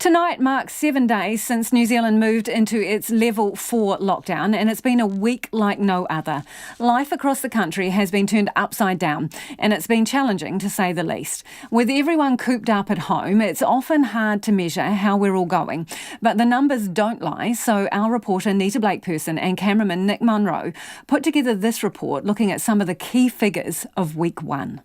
Tonight marks 7 days since New Zealand moved into its level 4 lockdown, and it's been a week like no other. Life across the country has been turned upside down, and it's been challenging to say the least. With everyone cooped up at home, it's often hard to measure how we're all going. But the numbers don't lie, so our reporter Nita Blake-Person and cameraman Nick Munro put together this report looking at some of the key figures of week 1.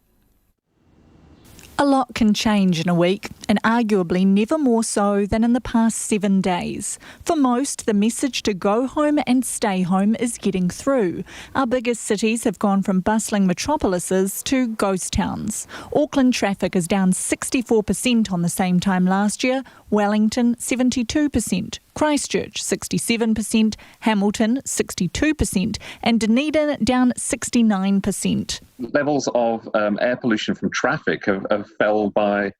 A lot can change in a week, and arguably never more so than in the past 7 days. For most, the message to go home and stay home is getting through. Our biggest cities have gone from bustling metropolises to ghost towns. Auckland traffic is down 64% on the same time last year, Wellington 72%. Christchurch 67%, Hamilton 62%, and Dunedin down 69%. Levels of air pollution from traffic have fallen by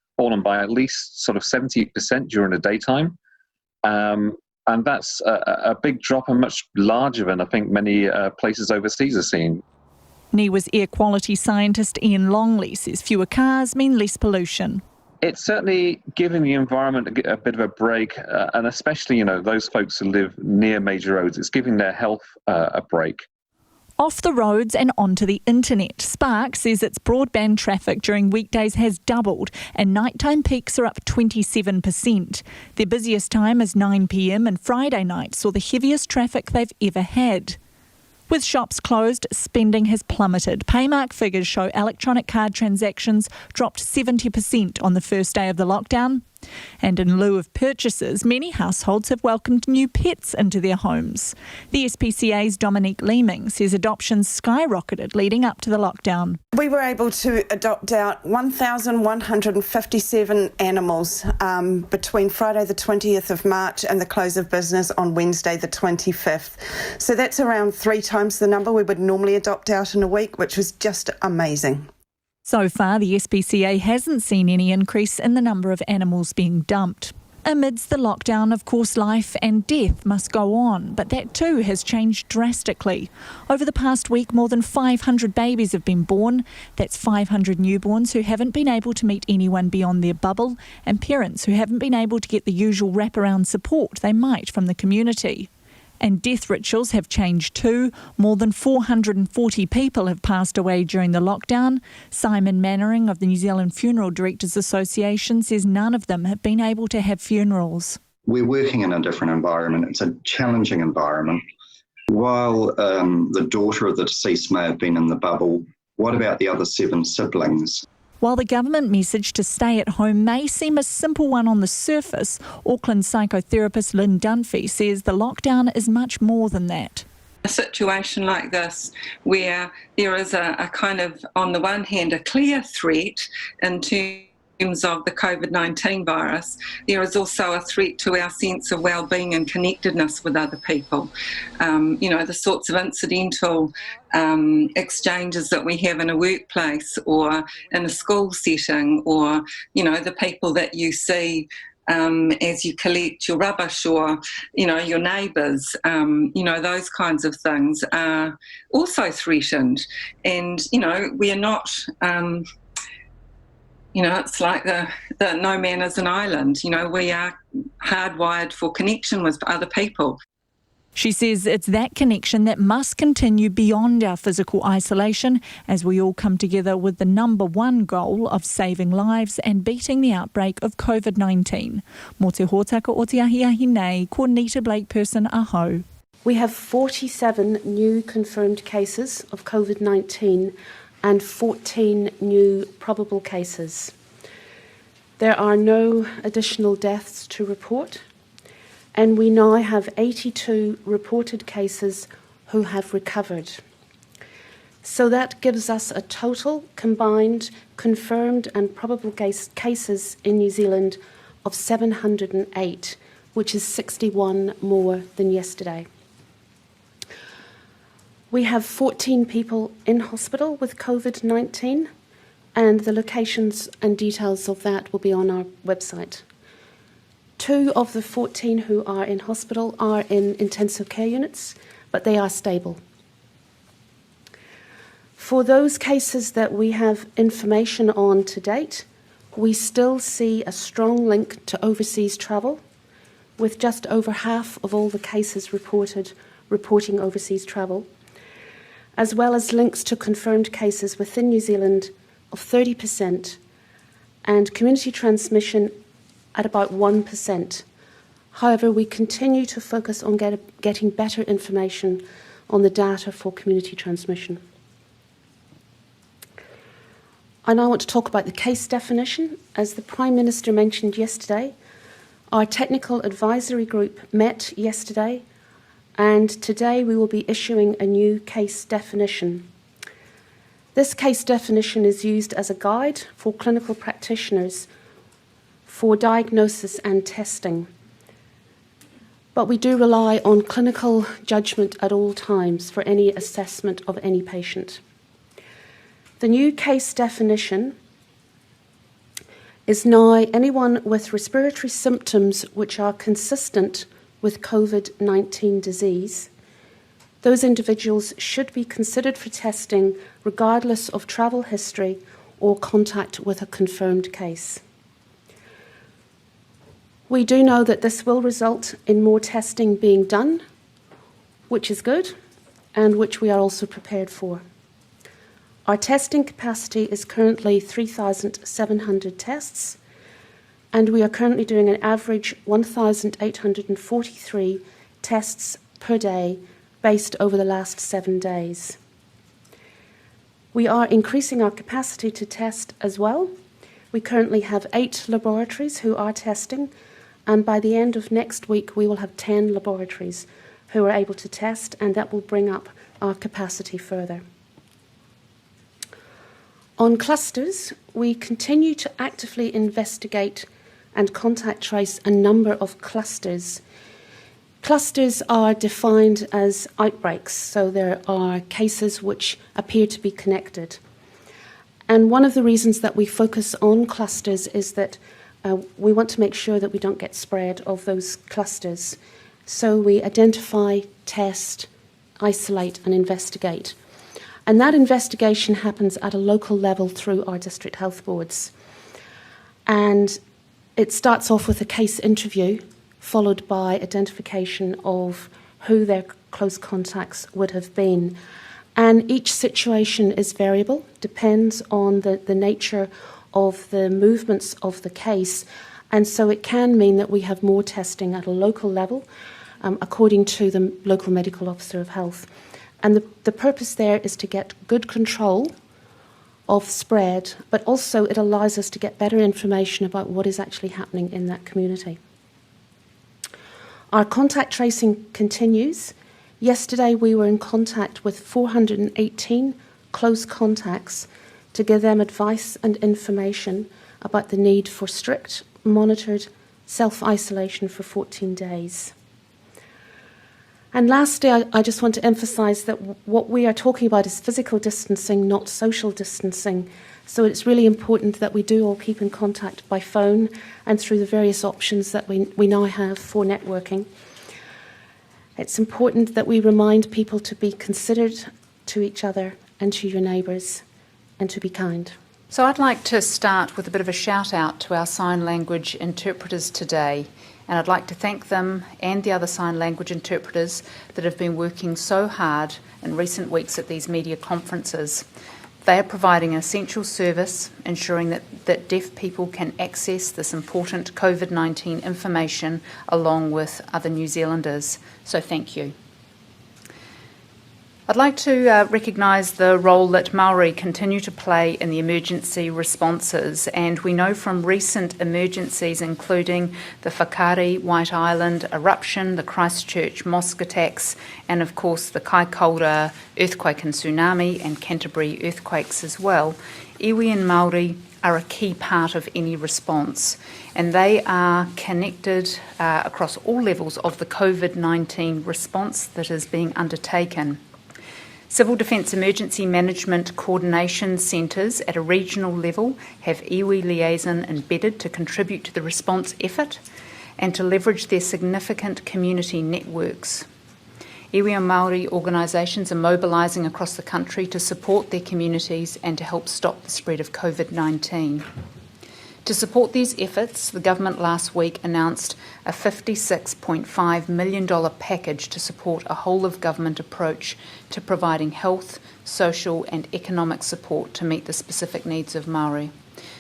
at least sort of 70% during the daytime. And that's a big drop and much larger than I think many places overseas are seeing. NIWA's air quality scientist Ian Longley says fewer cars mean less pollution. It's certainly giving the environment a bit of a break, and especially, those folks who live near major roads, it's giving their health a break. Off the roads and onto the internet. Spark says its broadband traffic during weekdays has doubled and nighttime peaks are up 27%. Their busiest time is 9 p.m. and Friday night saw the heaviest traffic they've ever had. With shops closed, spending has plummeted. Paymark figures show electronic card transactions dropped 70% on the first day of the lockdown. And in lieu of purchases, many households have welcomed new pets into their homes. The SPCA's Dominique Leeming says adoptions skyrocketed leading up to the lockdown. We were able to adopt out 1,157 animals between Friday the 20th of March and the close of business on Wednesday the 25th. So that's around 3 times the number we would normally adopt out in a week, which was just amazing. So far, the SPCA hasn't seen any increase in the number of animals being dumped. Amidst the lockdown, of course, life and death must go on, but that too has changed drastically. Over the past week, more than 500 babies have been born. That's 500 newborns who haven't been able to meet anyone beyond their bubble, and parents who haven't been able to get the usual wraparound support they might from the community. And death rituals have changed too. More than 440 people have passed away during the lockdown. Simon Mannering of the New Zealand Funeral Directors Association says none of them have been able to have funerals. We're working in a different environment. It's a challenging environment. While the daughter of the deceased may have been in the bubble, what about the other 7 siblings? While the government message to stay at home may seem a simple one on the surface, Auckland psychotherapist Lynn Dunphy says the lockdown is much more than that. A situation like this where there is a kind of, on the one hand, a clear threat in terms of the Covid-19 virus, there is also a threat to our sense of well-being and connectedness with other people. The sorts of incidental exchanges that we have in a workplace or in a school setting, or, the people that you see as you collect your rubbish, or, your neighbours, those kinds of things are also threatened. And, we are not... it's like the no man is an island. We are hardwired for connection with other people. She says it's that connection that must continue beyond our physical isolation as we all come together with the number one goal of saving lives and beating the outbreak of Covid-19. Mō te hōtaka o te ahiahi nei, ko Nita Blake-Person aho. We have 47 new confirmed cases of Covid-19 and 14 new probable cases. There are no additional deaths to report, and we now have 82 reported cases who have recovered. So that gives us a total combined confirmed and probable cases in New Zealand of 708, which is 61 more than yesterday. We have 14 people in hospital with Covid-19, and the locations and details of that will be on our website. 2 of the 14 who are in hospital are in intensive care units, but they are stable. For those cases that we have information on to date, we still see a strong link to overseas travel, with just over half of all the cases reporting overseas travel, as well as links to confirmed cases within New Zealand of 30% and community transmission at about 1%. However, we continue to focus on getting better information on the data for community transmission. I now want to talk about the case definition. As the Prime Minister mentioned yesterday, our technical advisory group met yesterday, and today we will be issuing a new case definition. This case definition is used as a guide for clinical practitioners for diagnosis and testing. But we do rely on clinical judgment at all times for any assessment of any patient. The new case definition is now anyone with respiratory symptoms which are consistent with COVID-19 disease. Those individuals should be considered for testing regardless of travel history or contact with a confirmed case. We do know that this will result in more testing being done, which is good, and which we are also prepared for. Our testing capacity is currently 3,700 tests, and we are currently doing an average 1,843 tests per day based over the last 7 days. We are increasing our capacity to test as well. We currently have 8 laboratories who are testing, and by the end of next week we will have 10 laboratories who are able to test, and that will bring up our capacity further. On clusters, we continue to actively investigate and contact trace a number of clusters. Clusters are defined as outbreaks, so there are cases which appear to be connected. And one of the reasons that we focus on clusters is that we want to make sure that we don't get spread of those clusters. So we identify, test, isolate, and investigate. And that investigation happens at a local level through our district health boards. And it starts off with a case interview, followed by identification of who their close contacts would have been. And each situation is variable, depends on the nature of the movements of the case. And so it can mean that we have more testing at a local level, according to the local medical officer of health. And the purpose there is to get good control of spread, but also it allows us to get better information about what is actually happening in that community. Our contact tracing continues. Yesterday we were in contact with 418 close contacts to give them advice and information about the need for strict, monitored self-isolation for 14 days. And lastly, I just want to emphasise that what we are talking about is physical distancing, not social distancing. So it's really important that we do all keep in contact by phone and through the various options that we now have for networking. It's important that we remind people to be considerate to each other and to your neighbours and to be kind. So I'd like to start with a bit of a shout out to our sign language interpreters today. And I'd like to thank them and the other sign language interpreters that have been working so hard in recent weeks at these media conferences. They are providing an essential service, ensuring that deaf people can access this important COVID-19 information along with other New Zealanders. So thank you. I'd like to recognise the role that Māori continue to play in the emergency responses, and we know from recent emergencies including the Whakaari, White Island eruption, the Christchurch mosque attacks, and of course the Kaikoura earthquake and tsunami and Canterbury earthquakes as well, iwi and Māori are a key part of any response, and they are connected across all levels of the COVID-19 response that is being undertaken. Civil Defence Emergency Management Coordination Centres at a regional level have iwi liaison embedded to contribute to the response effort and to leverage their significant community networks. Iwi and Māori organisations are mobilising across the country to support their communities and to help stop the spread of COVID-19. To support these efforts, the government last week announced a $56.5 million package to support a whole-of-government approach to providing health, social and economic support to meet the specific needs of Māori.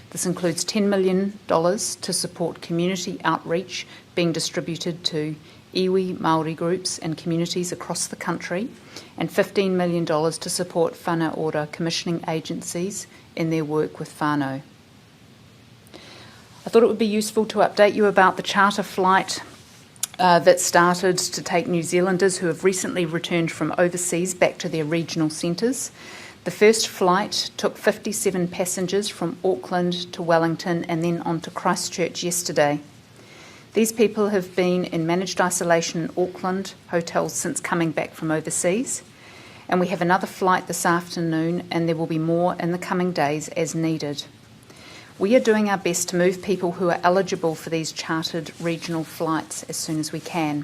This includes $10 million to support community outreach being distributed to iwi Māori groups and communities across the country, and $15 million to support whānau ora commissioning agencies in their work with whānau. I thought it would be useful to update you about the charter flight that started to take New Zealanders who have recently returned from overseas back to their regional centres. The first flight took 57 passengers from Auckland to Wellington and then on to Christchurch yesterday. These people have been in managed isolation in Auckland hotels since coming back from overseas, and we have another flight this afternoon, and there will be more in the coming days as needed. We are doing our best to move people who are eligible for these chartered regional flights as soon as we can.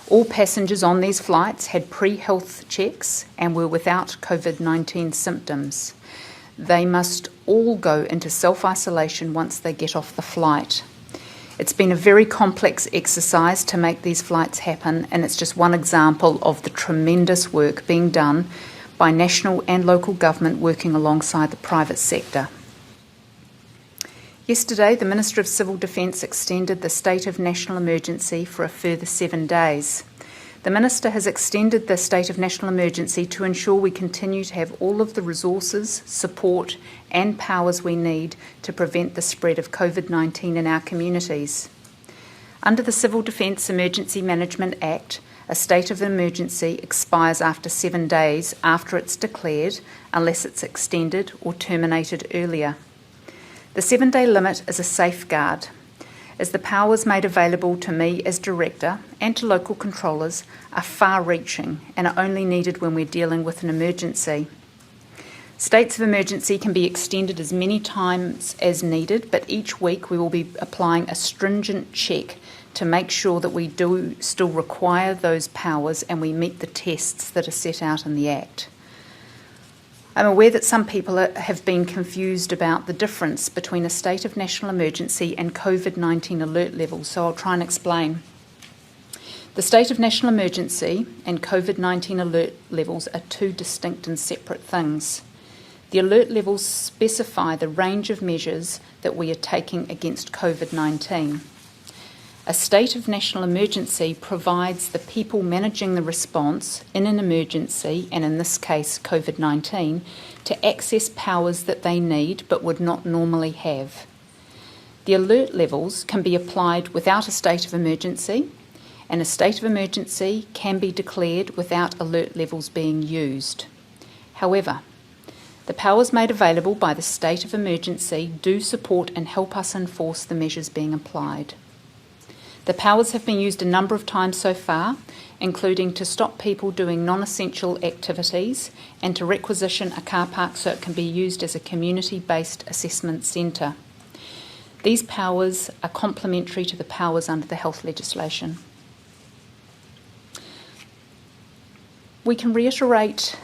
All passengers on these flights had pre-health checks and were without COVID-19 symptoms. They must all go into self-isolation once they get off the flight. It's been a very complex exercise to make these flights happen, and it's just one example of the tremendous work being done by national and local government working alongside the private sector. Yesterday, the Minister of Civil Defence extended the state of national emergency for a further 7 days. The Minister has extended the state of national emergency to ensure we continue to have all of the resources, support and powers we need to prevent the spread of COVID-19 in our communities. Under the Civil Defence Emergency Management Act, a state of emergency expires after 7 days after it's declared, unless it's extended or terminated earlier. The 7-day limit is a safeguard, as the powers made available to me as Director and to local controllers are far-reaching and are only needed when we're dealing with an emergency. States of emergency can be extended as many times as needed, but each week we will be applying a stringent check to make sure that we do still require those powers and we meet the tests that are set out in the Act. I'm aware that some people have been confused about the difference between a state of national emergency and COVID-19 alert levels, so I'll try and explain. The state of national emergency and COVID-19 alert levels are two distinct and separate things. The alert levels specify the range of measures that we are taking against COVID-19. A state of national emergency provides the people managing the response in an emergency, and in this case COVID-19, to access powers that they need but would not normally have. The alert levels can be applied without a state of emergency, and a state of emergency can be declared without alert levels being used. However, the powers made available by the state of emergency do support and help us enforce the measures being applied. The powers have been used a number of times so far, including to stop people doing non-essential activities and to requisition a car park so it can be used as a community-based assessment centre. These powers are complementary to the powers under the health legislation. We can reiterate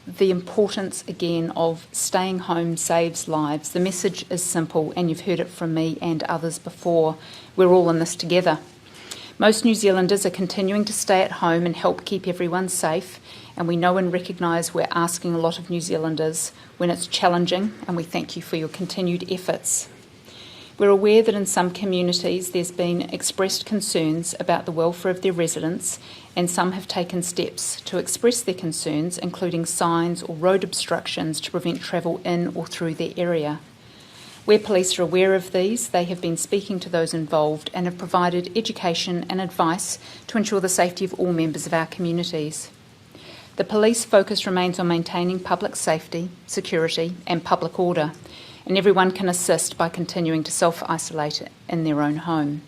the importance again of staying home saves lives. The message is simple, and you've heard it from me and others before. We're all in this together. Most New Zealanders are continuing to stay at home and help keep everyone safe, and we know and recognise we're asking a lot of New Zealanders when it's challenging, and we thank you for your continued efforts. We're aware that in some communities there's been expressed concerns about the welfare of their residents, and some have taken steps to express their concerns, including signs or road obstructions to prevent travel in or through their area. Where police are aware of these, they have been speaking to those involved and have provided education and advice to ensure the safety of all members of our communities. The police focus remains on maintaining public safety, security and public order, and everyone can assist by continuing to self-isolate in their own home.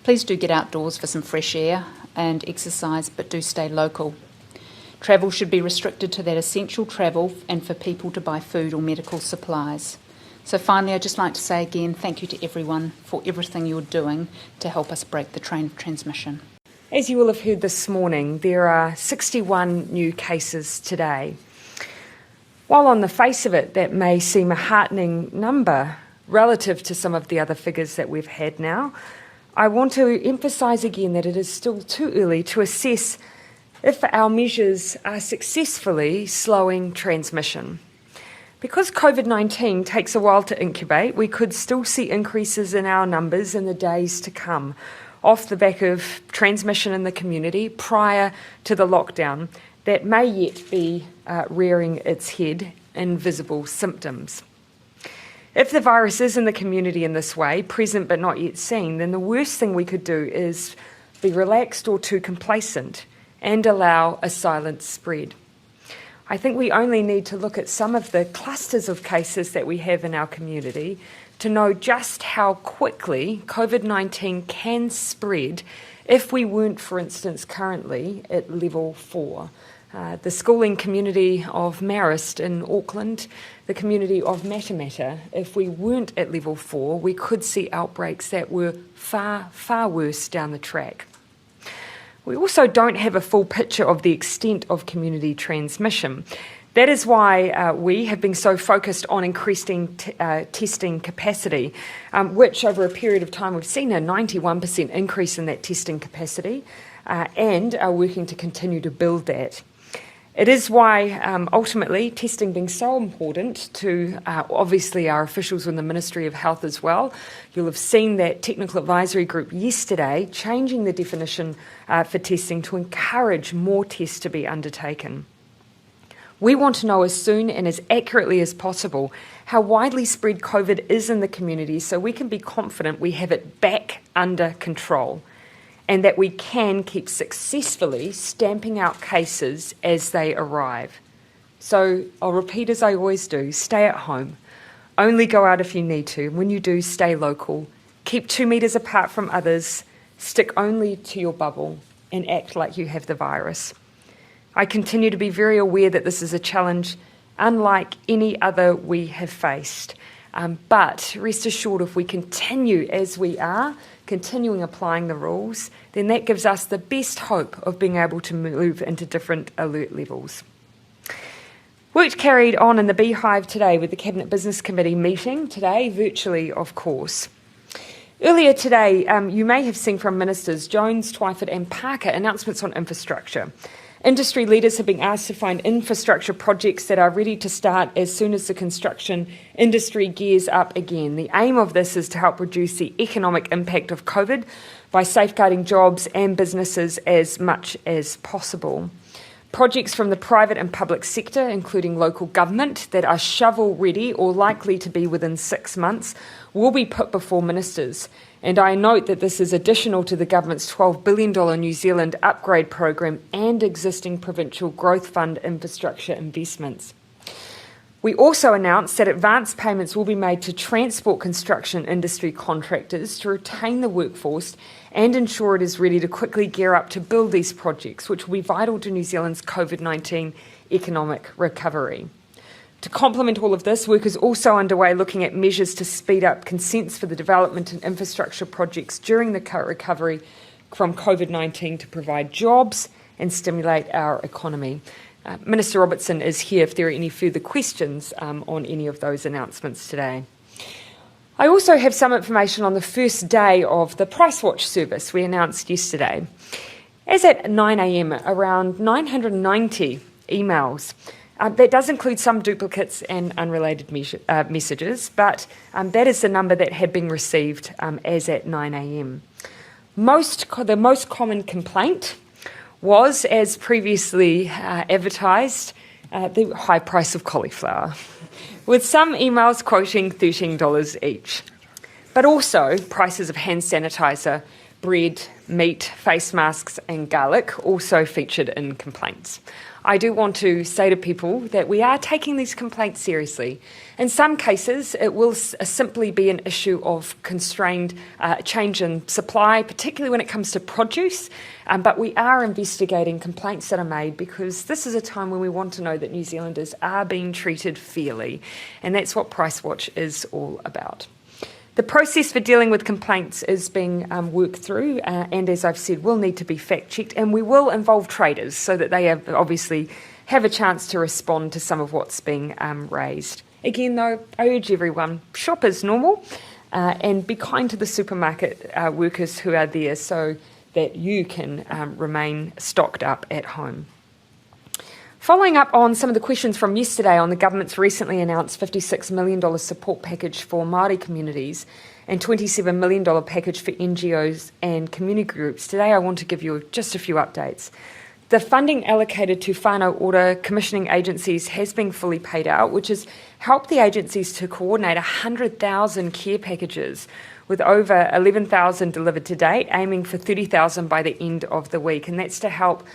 Please do get outdoors for some fresh air and exercise, but do stay local. Travel should be restricted to that essential travel and for people to buy food or medical supplies. So finally, I'd just like to say again, thank you to everyone for everything you're doing to help us break the train of transmission. As you will have heard this morning, there are 61 new cases today. While on the face of it that may seem a heartening number, relative to some of the other figures that we've had now, I want to emphasise again that it is still too early to assess if our measures are successfully slowing transmission. Because COVID-19 takes a while to incubate, we could still see increases in our numbers in the days to come, off the back of transmission in the community prior to the lockdown that may yet be rearing its head in visible symptoms. If the virus is in the community in this way, present but not yet seen, then the worst thing we could do is be relaxed or too complacent and allow a silent spread. I think we only need to look at some of the clusters of cases that we have in our community to know just how quickly COVID-19 can spread if we weren't, for instance, currently at level 4. The schooling community of Marist in Auckland, the community of Matamata, if we weren't at level 4, we could see outbreaks that were far, far worse down the track. We also don't have a full picture of the extent of community transmission. That is why we have been so focused on increasing testing capacity, which over a period of time we've seen a 91% increase in that testing capacity and are working to continue to build that. It is why, ultimately, testing being so important to, obviously, our officials in the Ministry of Health as well. You'll have seen that technical advisory group yesterday changing the definition for testing to encourage more tests to be undertaken. We want to know as soon and as accurately as possible how widely spread COVID is in the community so we can be confident we have it back under control, and that we can keep successfully stamping out cases as they arrive. So I'll repeat as I always do, stay at home. Only go out if you need to. When you do, stay local. Keep 2 metres apart from others. Stick only to your bubble and act like you have the virus. I continue to be very aware that this is a challenge unlike any other we have faced. But rest assured, if we continue as we are, continuing applying the rules, then that gives us the best hope of being able to move into different alert levels. Work carried on in the Beehive today with the Cabinet Business Committee meeting today, virtually of course. Earlier today, you may have seen from Ministers Jones, Twyford and Parker announcements on infrastructure. Industry leaders have been asked to find infrastructure projects that are ready to start as soon as the construction industry gears up again. The aim of this is to help reduce the economic impact of COVID by safeguarding jobs and businesses as much as possible. Projects from the private and public sector, including local government, that are shovel-ready or likely to be within 6 months, will be put before ministers. And I note that this is additional to the government's $12 billion New Zealand upgrade program and existing provincial growth fund infrastructure investments. We also announced that advance payments will be made to transport construction industry contractors to retain the workforce and ensure it is ready to quickly gear up to build these projects, which will be vital to New Zealand's COVID-19 economic recovery. To complement all of this, work is also underway looking at measures to speed up consents for the development and infrastructure projects during the recovery from COVID-19 to provide jobs and stimulate our economy. Minister Robertson is here if there are any further questions on any of those announcements today. I also have some information on the first day of the Price Watch service we announced yesterday. As at 9 a.m, around 990 emails. That does include some duplicates and unrelated messages, but that is the number that had been received as at 9 a.m. The most common complaint was, as previously advertised, the high price of cauliflower, with some emails quoting $13 each. But also prices of hand sanitizer, bread, meat, face masks and garlic also featured in complaints. I do want to say to people that we are taking these complaints seriously. In some cases, it will simply be an issue of constrained change in supply, particularly when it comes to produce, but we are investigating complaints that are made because this is a time when we want to know that New Zealanders are being treated fairly, and that's what Price Watch is all about. The process for dealing with complaints is being worked through and, as I've said, will need to be fact-checked, and we will involve traders so that they obviously have a chance to respond to some of what's being raised. Again, though, I urge everyone, shop as normal and be kind to the supermarket workers who are there so that you can remain stocked up at home. Following up on some of the questions from yesterday on the government's recently announced $56 million support package for Māori communities and $27 million package for NGOs and community groups, today I want to give you just a few updates. The funding allocated to whānau ora commissioning agencies has been fully paid out, which has helped the agencies to coordinate 100,000 care packages, with over 11,000 delivered to date, aiming for 30,000 by the end of the week. And that's to help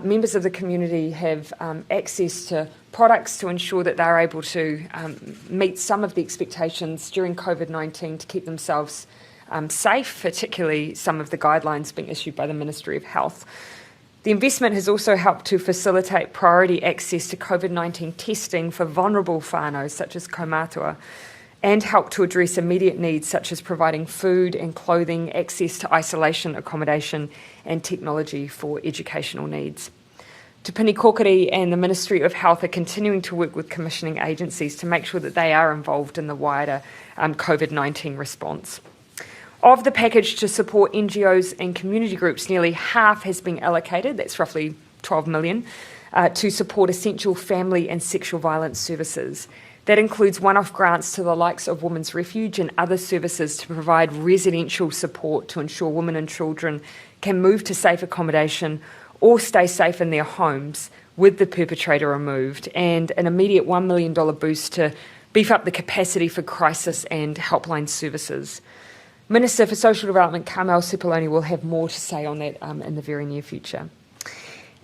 members of the community have access to products to ensure that they're able to meet some of the expectations during COVID-19 to keep themselves safe, particularly some of the guidelines being issued by the Ministry of Health. The investment has also helped to facilitate priority access to COVID-19 testing for vulnerable whānau, such as kaumātua, and help to address immediate needs such as providing food and clothing, access to isolation accommodation and technology for educational needs. Te Pini Kokiri and the Ministry of Health are continuing to work with commissioning agencies to make sure that they are involved in the wider COVID-19 response. Of the package to support NGOs and community groups, nearly half has been allocated, that's roughly 12 million, to support essential family and sexual violence services. That includes one-off grants to the likes of Women's Refuge and other services to provide residential support to ensure women and children can move to safe accommodation or stay safe in their homes with the perpetrator removed, and an immediate $1 million boost to beef up the capacity for crisis and helpline services. Minister for Social Development Carmel Sepuloni will have more to say on that in the very near future.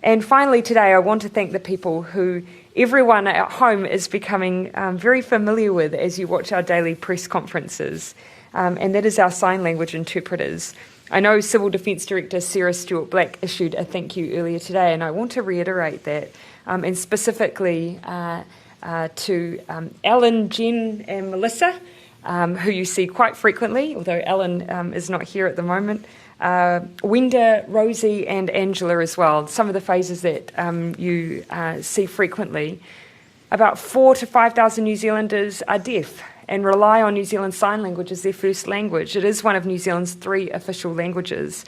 And finally today, I want to thank the people who everyone at home is becoming very familiar with as you watch our daily press conferences, and that is our sign language interpreters. I know Civil Defence Director Sarah Stewart-Black issued a thank you earlier today, and I want to reiterate that, and specifically to Ellen, Jen and Melissa, who you see quite frequently, although Ellen is not here at the moment, Wenda, Rosie and Angela as well, some of the phrases that you see frequently. About 4,000 to 5,000 New Zealanders are deaf and rely on New Zealand Sign Language as their first language. It is one of New Zealand's 3 official languages.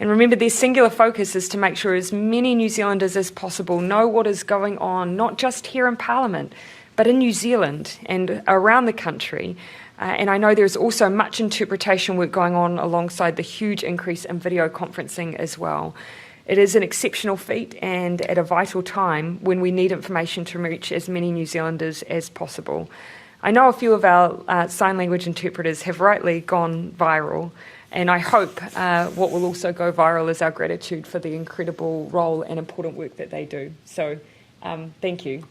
And remember, their singular focus is to make sure as many New Zealanders as possible know what is going on, not just here in Parliament, but in New Zealand and around the country. And I know there's also much interpretation work going on alongside the huge increase in video conferencing as well. It is an exceptional feat and at a vital time when we need information to reach as many New Zealanders as possible. I know a few of our sign language interpreters have rightly gone viral, and I hope what will also go viral is our gratitude for the incredible role and important work that they do. So thank you.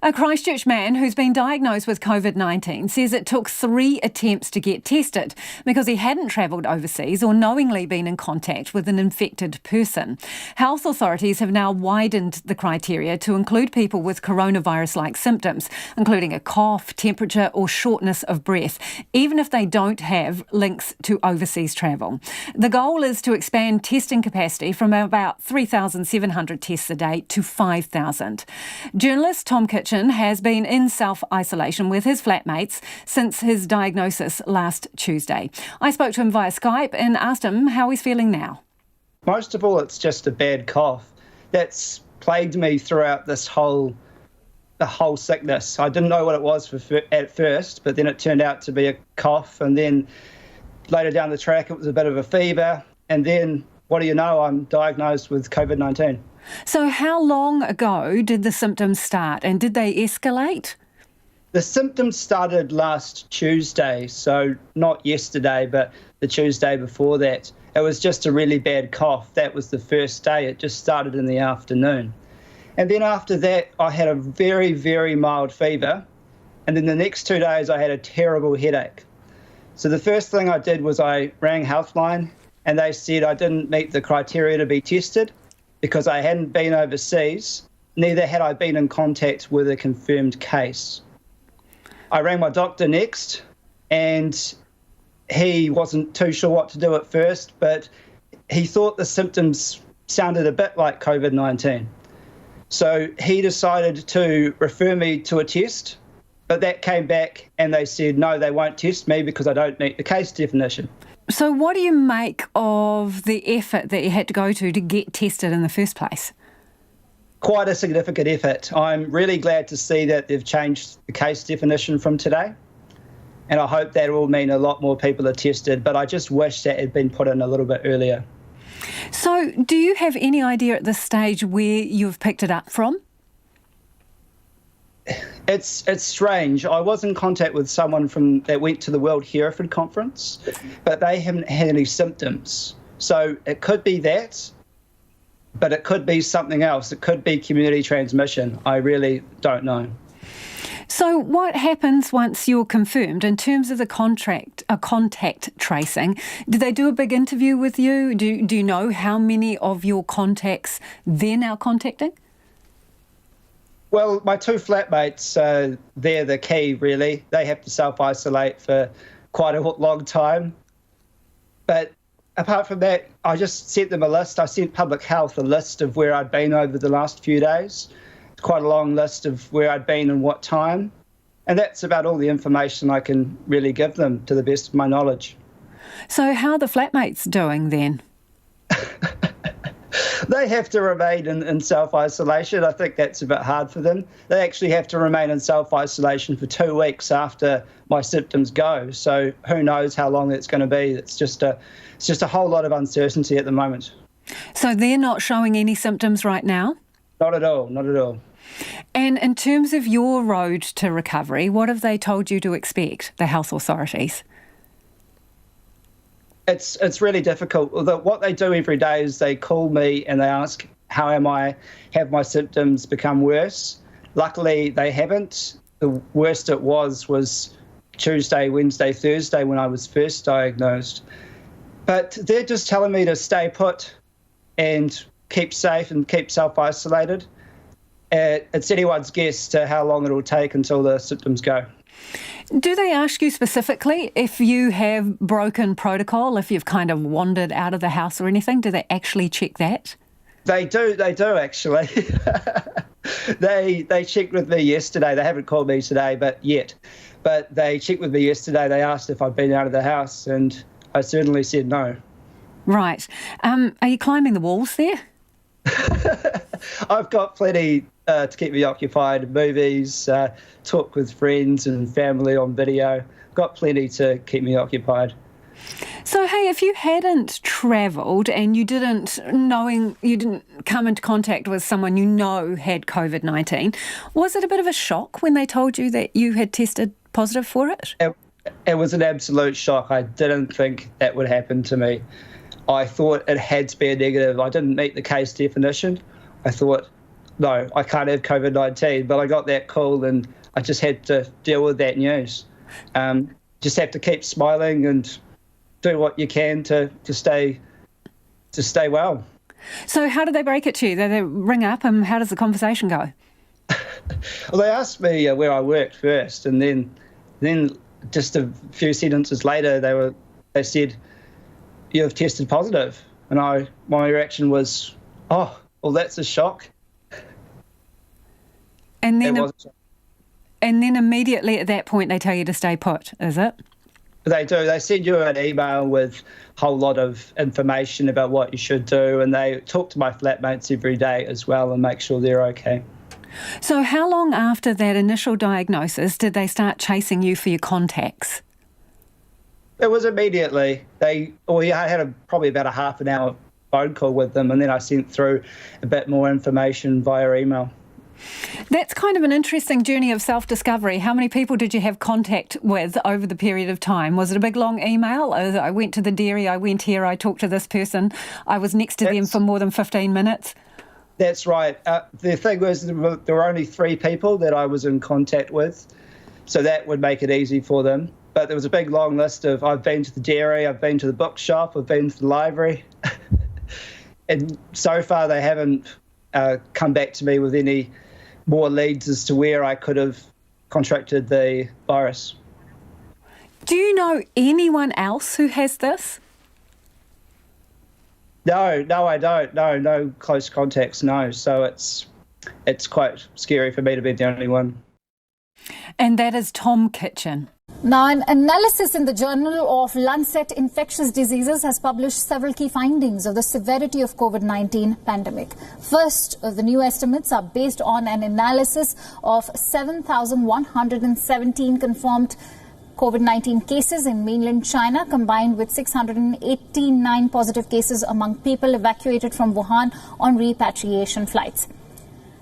A Christchurch man who's been diagnosed with COVID-19 says it took 3 attempts to get tested because he hadn't travelled overseas or knowingly been in contact with an infected person. Health authorities have now widened the criteria to include people with coronavirus-like symptoms, including a cough, temperature or shortness of breath, even if they don't have links to overseas travel. The goal is to expand testing capacity from about 3,700 tests a day to 5,000. Journalist Tom Kitchen has been in self-isolation with his flatmates since his diagnosis last Tuesday. I spoke to him via Skype and asked him how he's feeling now. Most of all, it's just a bad cough. That's plagued me throughout the whole sickness. I didn't know what it was at first, but then it turned out to be a cough, and then later down the track it was a bit of a fever, and then what do you know, I'm diagnosed with COVID-19. So how long ago did the symptoms start, and did they escalate? The symptoms started last Tuesday, so not yesterday, but the Tuesday before that. It was just a really bad cough. That was the first day. It just started in the afternoon. And then after that, I had a very, very mild fever. And then the next 2 days, I had a terrible headache. So the first thing I did was I rang Healthline, and they said I didn't meet the criteria to be tested because I hadn't been overseas, neither had I been in contact with a confirmed case. I rang my doctor next, and he wasn't too sure what to do at first, but he thought the symptoms sounded a bit like COVID-19. So he decided to refer me to a test, But that came back and they said, no, they won't test me because I don't meet the case definition. So what do you make of the effort that you had to go to get tested in the first place? Quite a significant effort. I'm really glad to see that they've changed the case definition from today. And I hope that will mean a lot more people are tested, but I just wish that had been put in a little bit earlier. So do you have any idea at this stage where you've picked it up from? It's strange. I was in contact with someone that went to the World Hereford Conference, but they haven't had any symptoms. So it could be that, but it could be something else. It could be community transmission. I really don't know. So what happens once you're confirmed in terms of the contact tracing? Did they do a big interview with you? Do you know how many of your contacts they're now contacting? Well, my two flatmates, they're the key, really. They have to self-isolate for quite a long time. But apart from that, I just sent them a list. I sent Public Health a list of where I'd been over the last few days. It's quite a long list of where I'd been and what time. And that's about all the information I can really give them to the best of my knowledge. So how are the flatmates doing then? They have to remain in self-isolation. I think that's a bit hard for them. They actually have to remain in self-isolation for 2 weeks after my symptoms go. So who knows how long that's going to be. It's just a whole lot of uncertainty at the moment. So they're not showing any symptoms right now? Not at all, not at all. And in terms of your road to recovery, what have they told you to expect, the health authorities? It's really difficult. What they do every day is they call me and they ask, how am I? Have my symptoms become worse? Luckily, they haven't. The worst it was Tuesday, Wednesday, Thursday when I was first diagnosed. But they're just telling me to stay put and keep safe and keep self-isolated. It's anyone's guess to how long it'll take until the symptoms go. Do they ask you specifically if you have broken protocol, if you've kind of wandered out of the house or anything? Do they actually check that? They do actually. They checked with me yesterday. They haven't called me today, but they checked with me yesterday. They asked if I'd been out of the house, and I certainly said no. Right. Are you climbing the walls there? I've got plenty to keep me occupied. Movies, talk with friends and family on video. Got plenty to keep me occupied. So, hey, if you hadn't travelled and you didn't come into contact with someone you know had COVID-19, was it a bit of a shock when they told you that you had tested positive for it? It was an absolute shock. I didn't think that would happen to me. I thought it had to be a negative. I didn't meet the case definition. I thought, no, I can't have COVID-19. But I got that call and I just had to deal with that news. Just have to keep smiling and do what you can to stay well. So how did they break it to you? Did they ring up and how does the conversation go? Well, they asked me where I worked first, and then just a few sentences later they said, "You've tested positive." And my reaction was, "Oh, well, that's a shock." And then immediately at that point they tell you to stay put, is it? They do. They send you an email with a whole lot of information about what you should do, and they talk to my flatmates every day as well and make sure they're okay. So how long after that initial diagnosis did they start chasing you for your contacts? It was immediately. I had probably about a half an hour phone call with them, and then I sent through a bit more information via email. That's kind of an interesting journey of self-discovery. How many people did you have contact with over the period of time? Was it a big, long email? I went to the dairy, I went here, I talked to this person, I was next to them for more than 15 minutes? That's right. The thing was there were only 3 people that I was in contact with, so that would make it easy for them. But there was a big, long list of I've been to the dairy, I've been to the bookshop, I've been to the library. And so far they haven't come back to me with any more leads as to where I could have contracted the virus. Do you know anyone else who has this? No, I don't. No close contacts, no. So it's quite scary for me to be the only one. And that is Tom Kitchen. Now, an analysis in the Journal of Lancet Infectious Diseases has published several key findings of the severity of COVID-19 pandemic. First, the new estimates are based on an analysis of 7,117 confirmed COVID-19 cases in mainland China, combined with 689 positive cases among people evacuated from Wuhan on repatriation flights.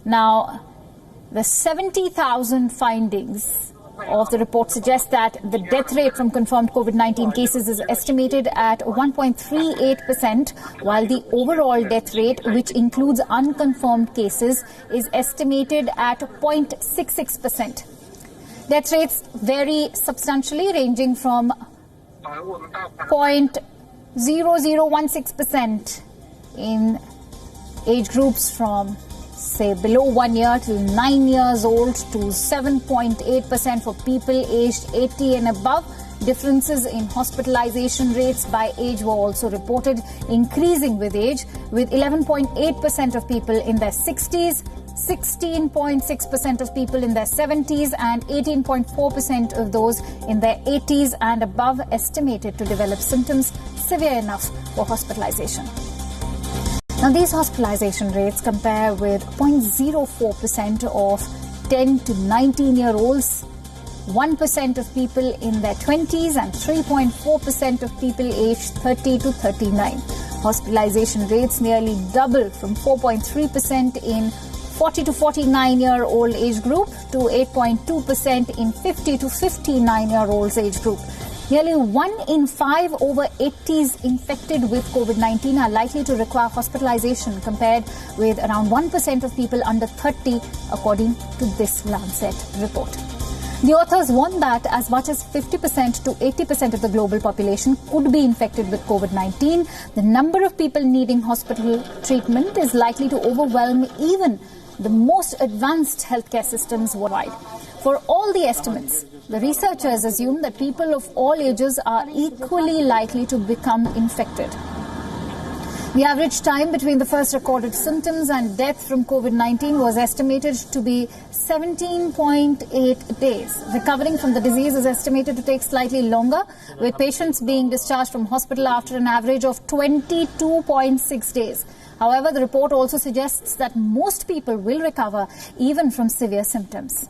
Now, the 70,000 findings of the report suggest that the death rate from confirmed COVID-19 cases is estimated at 1.38%, while the overall death rate, which includes unconfirmed cases, is estimated at 0.66%. Death rates vary substantially, ranging from 0.0016% in age groups from, say, below 1 year to 9 years old, to 7.8% for people aged 80 and above. Differences in hospitalization rates by age were also reported, increasing with age, with 11.8% of people in their 60s, 16.6% of people in their 70s, and 18.4% of those in their 80s and above estimated to develop symptoms severe enough for hospitalization. Now, these hospitalization rates compare with 0.04% of 10 to 19-year-olds, 1% of people in their 20s, and 3.4% of people aged 30 to 39. Hospitalization rates nearly double from 4.3% in 40 to 49-year-old age group to 8.2% in 50 to 59-year-olds age group. Nearly 1 in 5 over 80s infected with COVID-19 are likely to require hospitalization, compared with around 1% of people under 30, according to this Lancet report. The authors warn that as much as 50% to 80% of the global population could be infected with COVID-19. The number of people needing hospital treatment is likely to overwhelm even the most advanced healthcare systems worldwide. For all the estimates, the researchers assume that people of all ages are equally likely to become infected. The average time between the first recorded symptoms and death from COVID-19 was estimated to be 17.8 days. Recovering from the disease is estimated to take slightly longer, with patients being discharged from hospital after an average of 22.6 days. However, the report also suggests that most people will recover even from severe symptoms.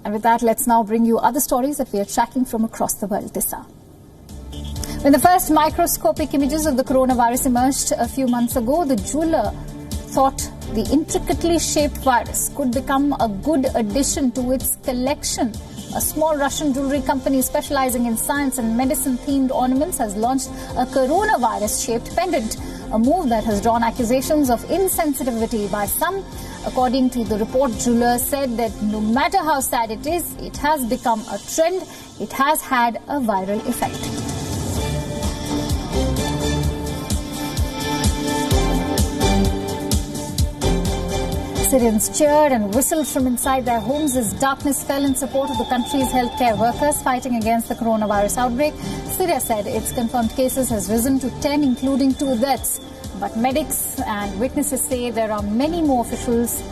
And with that, let's now bring you other stories that we are tracking from across the world this hour. When the first microscopic images of the coronavirus emerged a few months ago, the jeweler thought the intricately shaped virus could become a good addition to its collection. A small Russian jewelry company specializing in science and medicine-themed ornaments has launched a coronavirus-shaped pendant, a move that has drawn accusations of insensitivity by some. According to the report, jewelers said that no matter how sad it is, it has become a trend. It has had a viral effect. Syrians cheered and whistled from inside their homes as darkness fell in support of the country's healthcare workers fighting against the coronavirus outbreak. Syria said its confirmed cases has risen to 10, including 2 deaths. But medics and witnesses say there are many more. Officials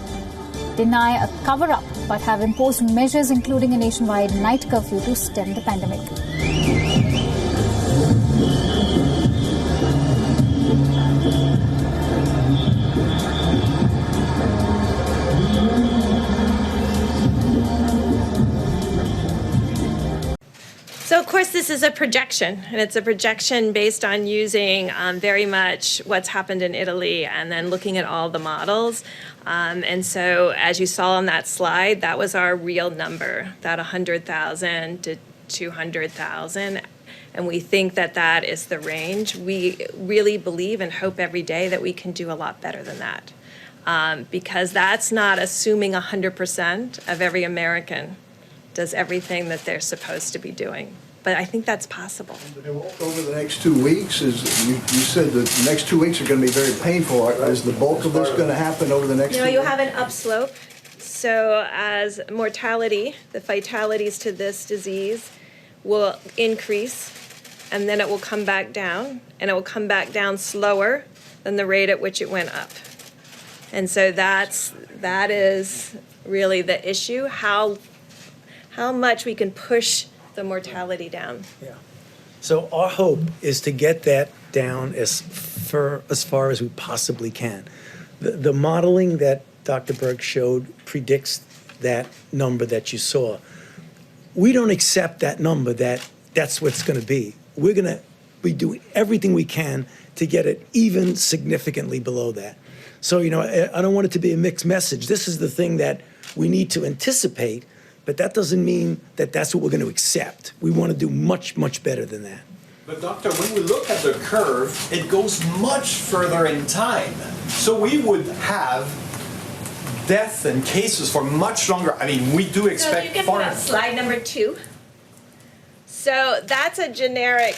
deny a cover-up but have imposed measures including a nationwide night curfew to stem the pandemic. So, of course, this is a projection, and it's a projection based on using very much what's happened in Italy and then looking at all the models. And so, as you saw on that slide, that was our real number, that 100,000 to 200,000. And we think that that is the range. We really believe and hope every day that we can do a lot better than that, because that's not assuming 100% of every American does everything that they're supposed to be doing. But I think that's possible. Over the next 2 weeks, you said that the next 2 weeks are going to be very painful. Is the bulk of this going to happen over the next 2 weeks? You have an upslope. So as mortality, the fatalities to this disease will increase, and then it will come back down, and it will come back down slower than the rate at which it went up. And so that is really the issue, how much we can push the mortality down. Yeah. So our hope is to get that down as far as we possibly can. The modeling that Dr. Berg showed predicts that number that you saw. We don't accept that number that's what's going to be. We're going to be doing everything we can to get it even significantly below that. So, I don't want it to be a mixed message. This is the thing that we need to anticipate, but that doesn't mean that that's what we're going to accept. We want to do much, much better than that. But doctor, when we look at the curve, it goes much further in time. So we would have deaths and cases for much longer. I mean, we do expect... So you can put up slide number 2. So that's a generic...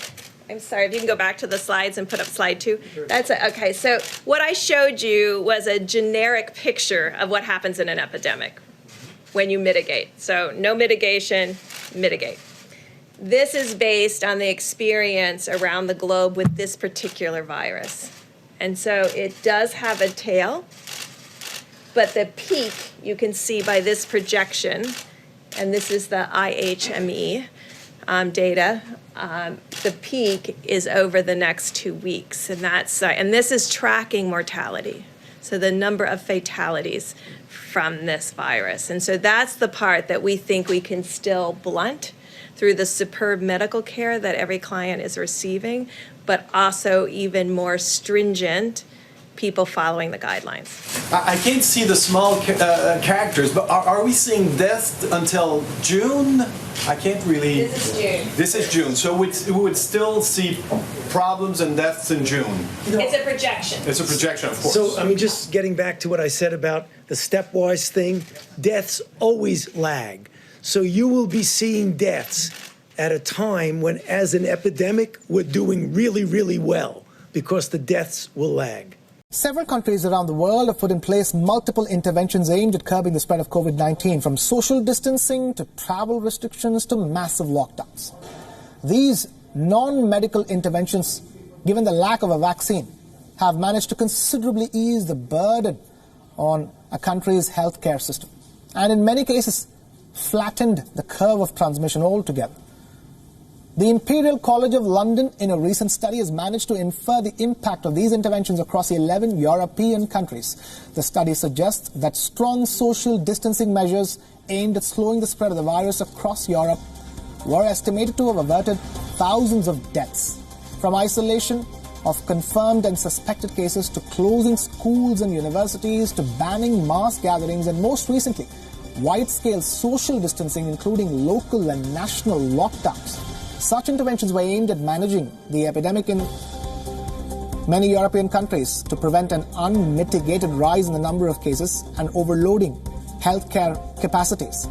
I'm sorry, if you can go back to the slides and put up slide 2. Sure. Okay, so what I showed you was a generic picture of what happens in an epidemic when you mitigate. So no mitigation, mitigate. This is based on the experience around the globe with this particular virus. And so it does have a tail, but the peak you can see by this projection, and this is the IHME data, the peak is over the next 2 weeks, and this is tracking mortality, so the number of fatalities from this virus. And so that's the part that we think we can still blunt through the superb medical care that every client is receiving, but also even more stringent people following the guidelines. I can't see the small characters, but are we seeing deaths until June? I can't really... This is June. This is June, so we would still see problems and deaths in June. It's a projection. It's a projection, of course. So, just getting back to what I said about the stepwise thing, deaths always lag. So you will be seeing deaths at a time when, as an epidemic, we're doing really, really well because the deaths will lag. Several countries around the world have put in place multiple interventions aimed at curbing the spread of COVID-19, from social distancing to travel restrictions to massive lockdowns. These non-medical interventions, given the lack of a vaccine, have managed to considerably ease the burden on a country's healthcare system, and in many cases flattened the curve of transmission altogether. The Imperial College of London, in a recent study, has managed to infer the impact of these interventions across 11 European countries. The study suggests that strong social distancing measures aimed at slowing the spread of the virus across Europe were estimated to have averted thousands of deaths. From isolation of confirmed and suspected cases to closing schools and universities to banning mass gatherings, and most recently, wide-scale social distancing, including local and national lockdowns. Such interventions were aimed at managing the epidemic in many European countries to prevent an unmitigated rise in the number of cases and overloading healthcare capacities.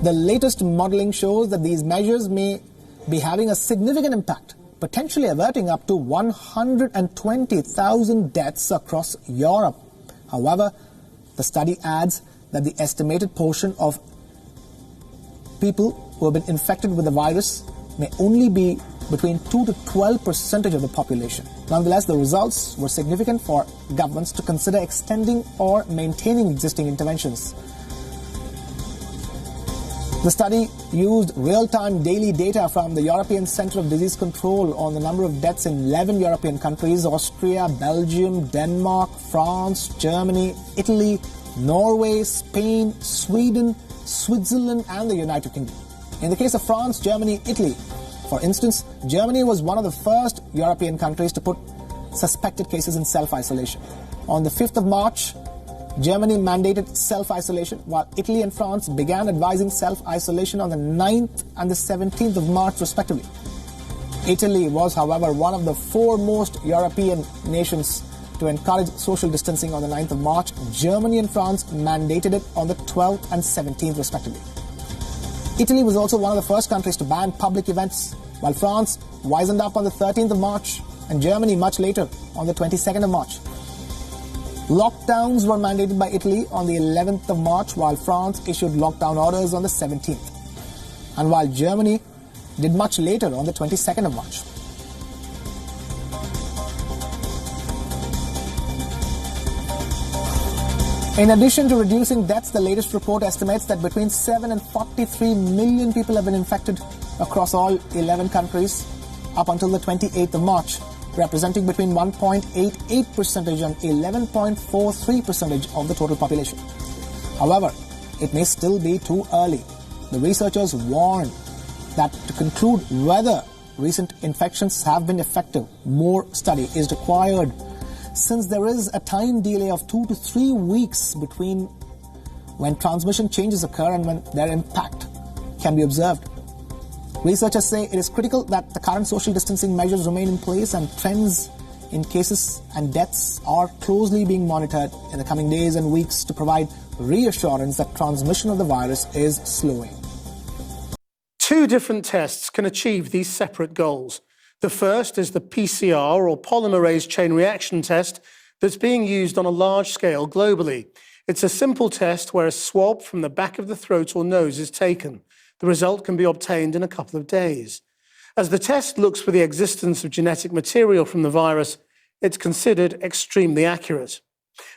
The latest modeling shows that these measures may be having a significant impact, potentially averting up to 120,000 deaths across Europe. However, the study adds that the estimated portion of people who have been infected with the virus may only be between 2 to 12% of the population. Nonetheless, the results were significant for governments to consider extending or maintaining existing interventions. The study used real-time daily data from the European Centre of Disease Control on the number of deaths in 11 European countries: Austria, Belgium, Denmark, France, Germany, Italy, Norway, Spain, Sweden, Switzerland, and the United Kingdom. In the case of France, Germany, Italy, for instance, Germany was one of the first European countries to put suspected cases in self-isolation. On the 5th of March, Germany mandated self-isolation, while Italy and France began advising self-isolation on the 9th and the 17th of March, respectively. Italy was, however, one of the foremost European nations to encourage social distancing on the 9th of March. Germany and France mandated it on the 12th and 17th, respectively. Italy was also one of the first countries to ban public events, while France wisened up on the 13th of March and Germany much later on the 22nd of March. Lockdowns were mandated by Italy on the 11th of March, while France issued lockdown orders on the 17th, and while Germany did much later on the 22nd of March. In addition to reducing deaths, the latest report estimates that between 7 and 43 million people have been infected across all 11 countries up until the 28th of March, representing between 1.88% and 11.43% of the total population. However, it may still be too early. The researchers warn that to conclude whether recent infections have been effective, more study is required, since there is a time delay of 2 to 3 weeks between when transmission changes occur and when their impact can be observed. Researchers say it is critical that the current social distancing measures remain in place and trends in cases and deaths are closely being monitored in the coming days and weeks to provide reassurance that transmission of the virus is slowing. Two different tests can achieve these separate goals. The first is the PCR, or polymerase chain reaction test, that's being used on a large scale globally. It's a simple test where a swab from the back of the throat or nose is taken. The result can be obtained in a couple of days. As the test looks for the existence of genetic material from the virus, it's considered extremely accurate.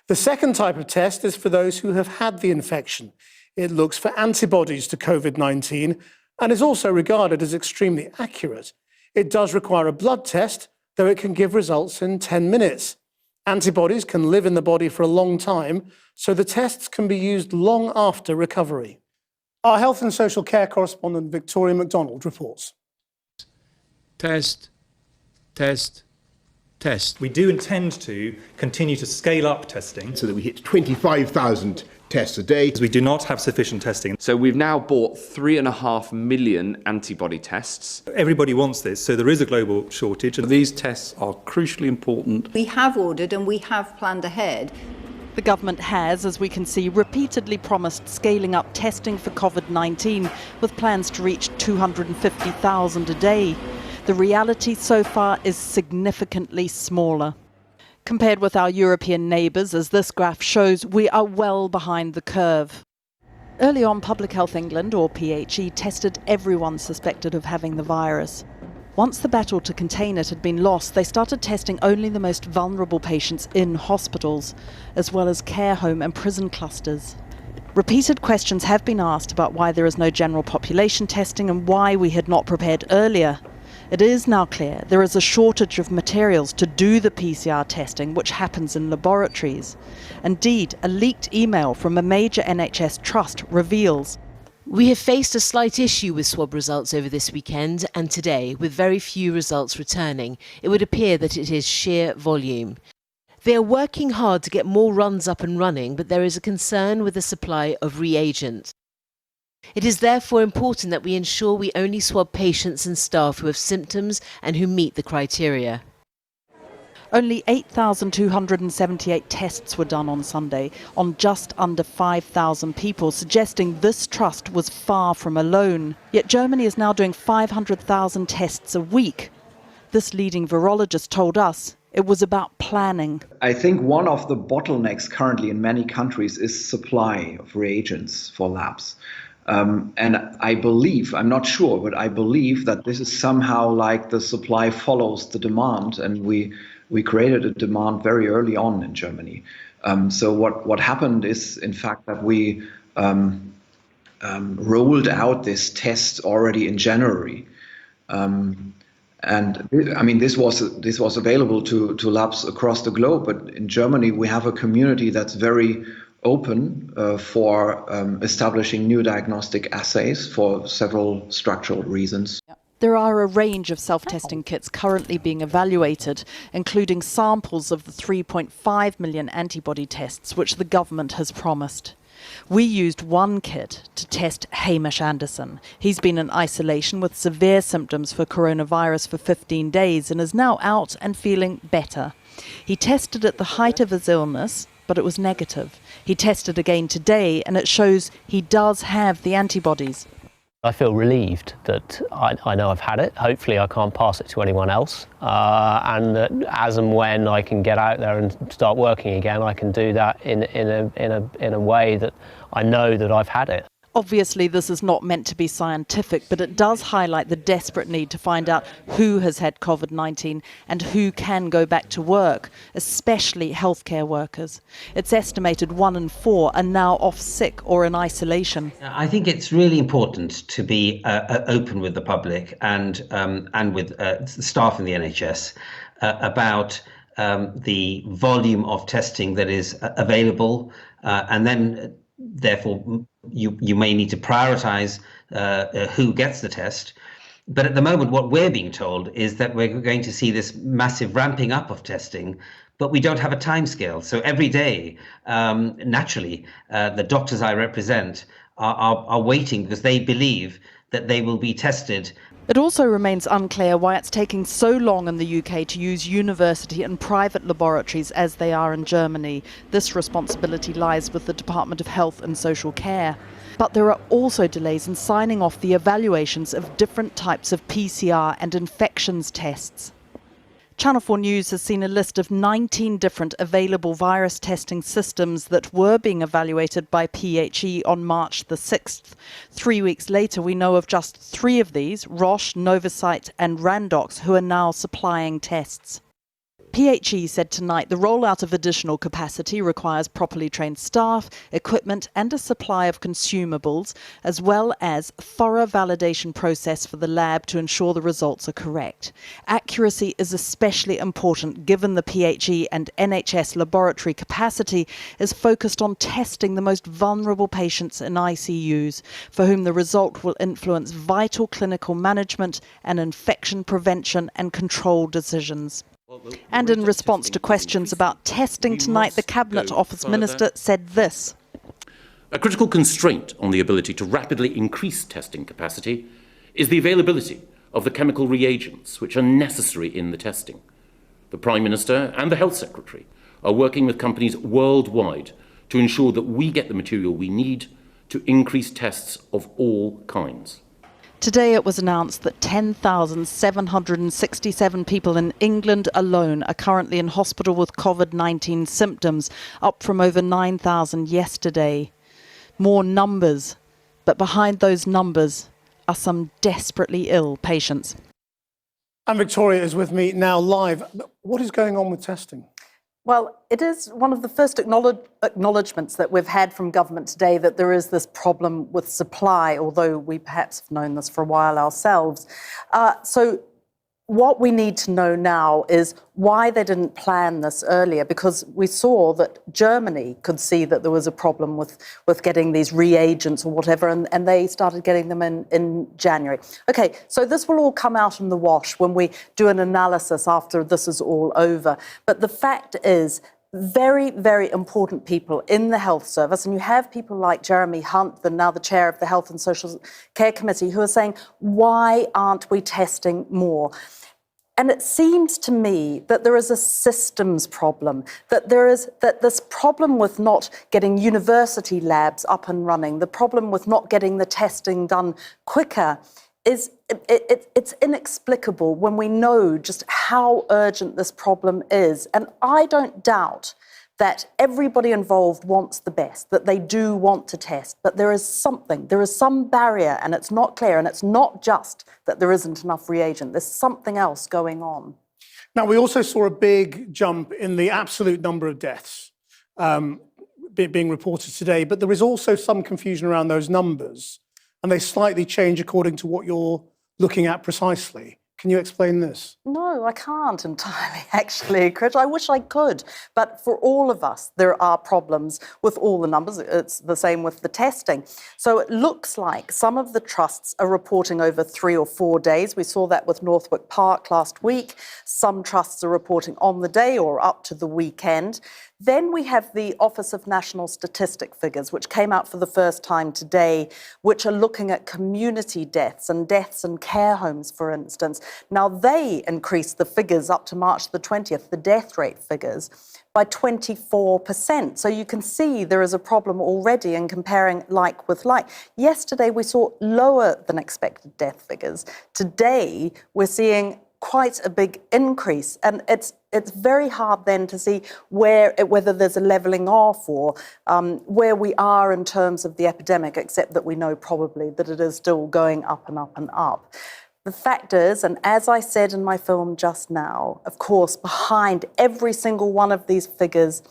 The second type of test is for those who have had the infection. It looks for antibodies to COVID-19 and is also regarded as extremely accurate. It does require a blood test, though it can give results in 10 minutes. Antibodies can live in the body for a long time, so the tests can be used long after recovery. Our health and social care correspondent Victoria MacDonald reports. Test, test, test. We do intend to continue to scale up testing so that we hit 25,000 tests a day. We do not have sufficient testing. So we've now bought 3.5 million antibody tests. Everybody wants this, so there is a global shortage. These tests are crucially important. We have ordered and we have planned ahead. The government has, as we can see, repeatedly promised scaling up testing for COVID-19 with plans to reach 250,000 a day. The reality so far is significantly smaller. Compared with our European neighbours, as this graph shows, we are well behind the curve. Early on, Public Health England, or PHE, tested everyone suspected of having the virus. Once the battle to contain it had been lost, they started testing only the most vulnerable patients in hospitals, as well as care home and prison clusters. Repeated questions have been asked about why there is no general population testing and why we had not prepared earlier. It is now clear there is a shortage of materials to do the PCR testing, which happens in laboratories. Indeed, a leaked email from a major NHS trust reveals we have faced a slight issue with swab results over this weekend and today, with very few results returning. It would appear that it is sheer volume. They are working hard to get more runs up and running, but there is a concern with the supply of reagent. It is therefore important that we ensure we only swab patients and staff who have symptoms and who meet the criteria. Only 8,278 tests were done on Sunday on just under 5,000 people, suggesting this trust was far from alone. Yet Germany is now doing 500,000 tests a week. This leading virologist told us it was about planning. I think one of the bottlenecks currently in many countries is supply of reagents for labs. And I believe, I'm not sure, but I believe that this is somehow like the supply follows the demand, and we created a demand very early on in Germany. So what happened is, in fact, that we rolled out this test already in January. And I mean, this was available to labs across the globe, but in Germany we have a community that's very open for establishing new diagnostic assays for several structural reasons. There are a range of self-testing kits currently being evaluated, including samples of the 3.5 million antibody tests which the government has promised. We used one kit to test Hamish Anderson. He's been in isolation with severe symptoms for coronavirus for 15 days and is now out and feeling better. He tested at the height of his illness, but it was negative. He tested again today and it shows he does have the antibodies. I feel relieved that I know I've had it. Hopefully I can't pass it to anyone else. And that as and when I can get out there and start working again, I can do that in a way that I know that I've had it. Obviously, this is not meant to be scientific, but it does highlight the desperate need to find out who has had COVID-19 and who can go back to work, especially healthcare workers. It's estimated 1 in 4 are now off sick or in isolation. I think it's really important to be open with the public and with staff in the NHS about the volume of testing that is available, and then therefore you may need to prioritise who gets the test. But at the moment, what we're being told is that we're going to see this massive ramping up of testing, but we don't have a timescale. So every day, naturally, the doctors I represent are waiting because they believe that they will be tested. It also remains unclear why it's taking so long in the UK to use university and private laboratories as they are in Germany. This responsibility lies with the Department of Health and Social Care. But there are also delays in signing off the evaluations of different types of PCR and infections tests. Channel 4 News has seen a list of 19 different available virus testing systems that were being evaluated by PHE on March the 6th. 3 weeks later, we know of just 3 of these, Roche, Novacyt and Randox, who are now supplying tests. PHE said tonight the rollout of additional capacity requires properly trained staff, equipment and a supply of consumables, as well as a thorough validation process for the lab to ensure the results are correct. Accuracy is especially important given the PHE and NHS laboratory capacity is focused on testing the most vulnerable patients in ICUs, for whom the result will influence vital clinical management and infection prevention and control decisions. And in response to questions about testing tonight, the Cabinet Office Minister said this. A critical constraint on the ability to rapidly increase testing capacity is the availability of the chemical reagents which are necessary in the testing. The Prime Minister and the Health Secretary are working with companies worldwide to ensure that we get the material we need to increase tests of all kinds. Today it was announced that 10,767 people in England alone are currently in hospital with COVID-19 symptoms, up from over 9,000 yesterday. More numbers, but behind those numbers are some desperately ill patients. And Victoria is with me now live. What is going on with testing? Well, it is one of the first acknowledgements that we've had from government today that there is this problem with supply, although we perhaps have known this for a while ourselves. So what we need to know now is why they didn't plan this earlier, because we saw that Germany could see that there was a problem with getting these reagents or whatever, and they started getting them in January. Okay, so this will all come out in the wash when we do an analysis after this is all over. But the fact is, very, very important people in the health service, and you have people like Jeremy Hunt, now the chair of the Health and Social Care Committee, who are saying, why aren't we testing more? And it seems to me that there is a systems problem, that this problem with not getting university labs up and running, the problem with not getting the testing done quicker, it's inexplicable when we know just how urgent this problem is. And I don't doubt that everybody involved wants the best, that they do want to test, but there is some barrier, and it's not clear, and it's not just that there isn't enough reagent. There's something else going on. Now, we also saw a big jump in the absolute number of deaths being reported today, but there is also some confusion around those numbers, and they slightly change according to what you're looking at precisely. Can you explain this? No, I can't entirely, actually, Chris. I wish I could. But for all of us, there are problems with all the numbers. It's the same with the testing. So it looks like some of the trusts are reporting over 3 or 4 days. We saw that with Northwick Park last week. Some trusts are reporting on the day or up to the weekend. Then we have the Office of National Statistic figures, which came out for the first time today, which are looking at community deaths and deaths in care homes, for instance. Now, they increased the figures up to March the 20th, the death rate figures, by 24%. So you can see there is a problem already in comparing like with like. Yesterday, we saw lower than expected death figures. Today, we're seeing quite a big increase. And it's very hard then to see whether there's a levelling off or where we are in terms of the epidemic, except that we know probably that it is still going up and up and up. The fact is, and as I said in my film just now, of course, behind every single one of these figures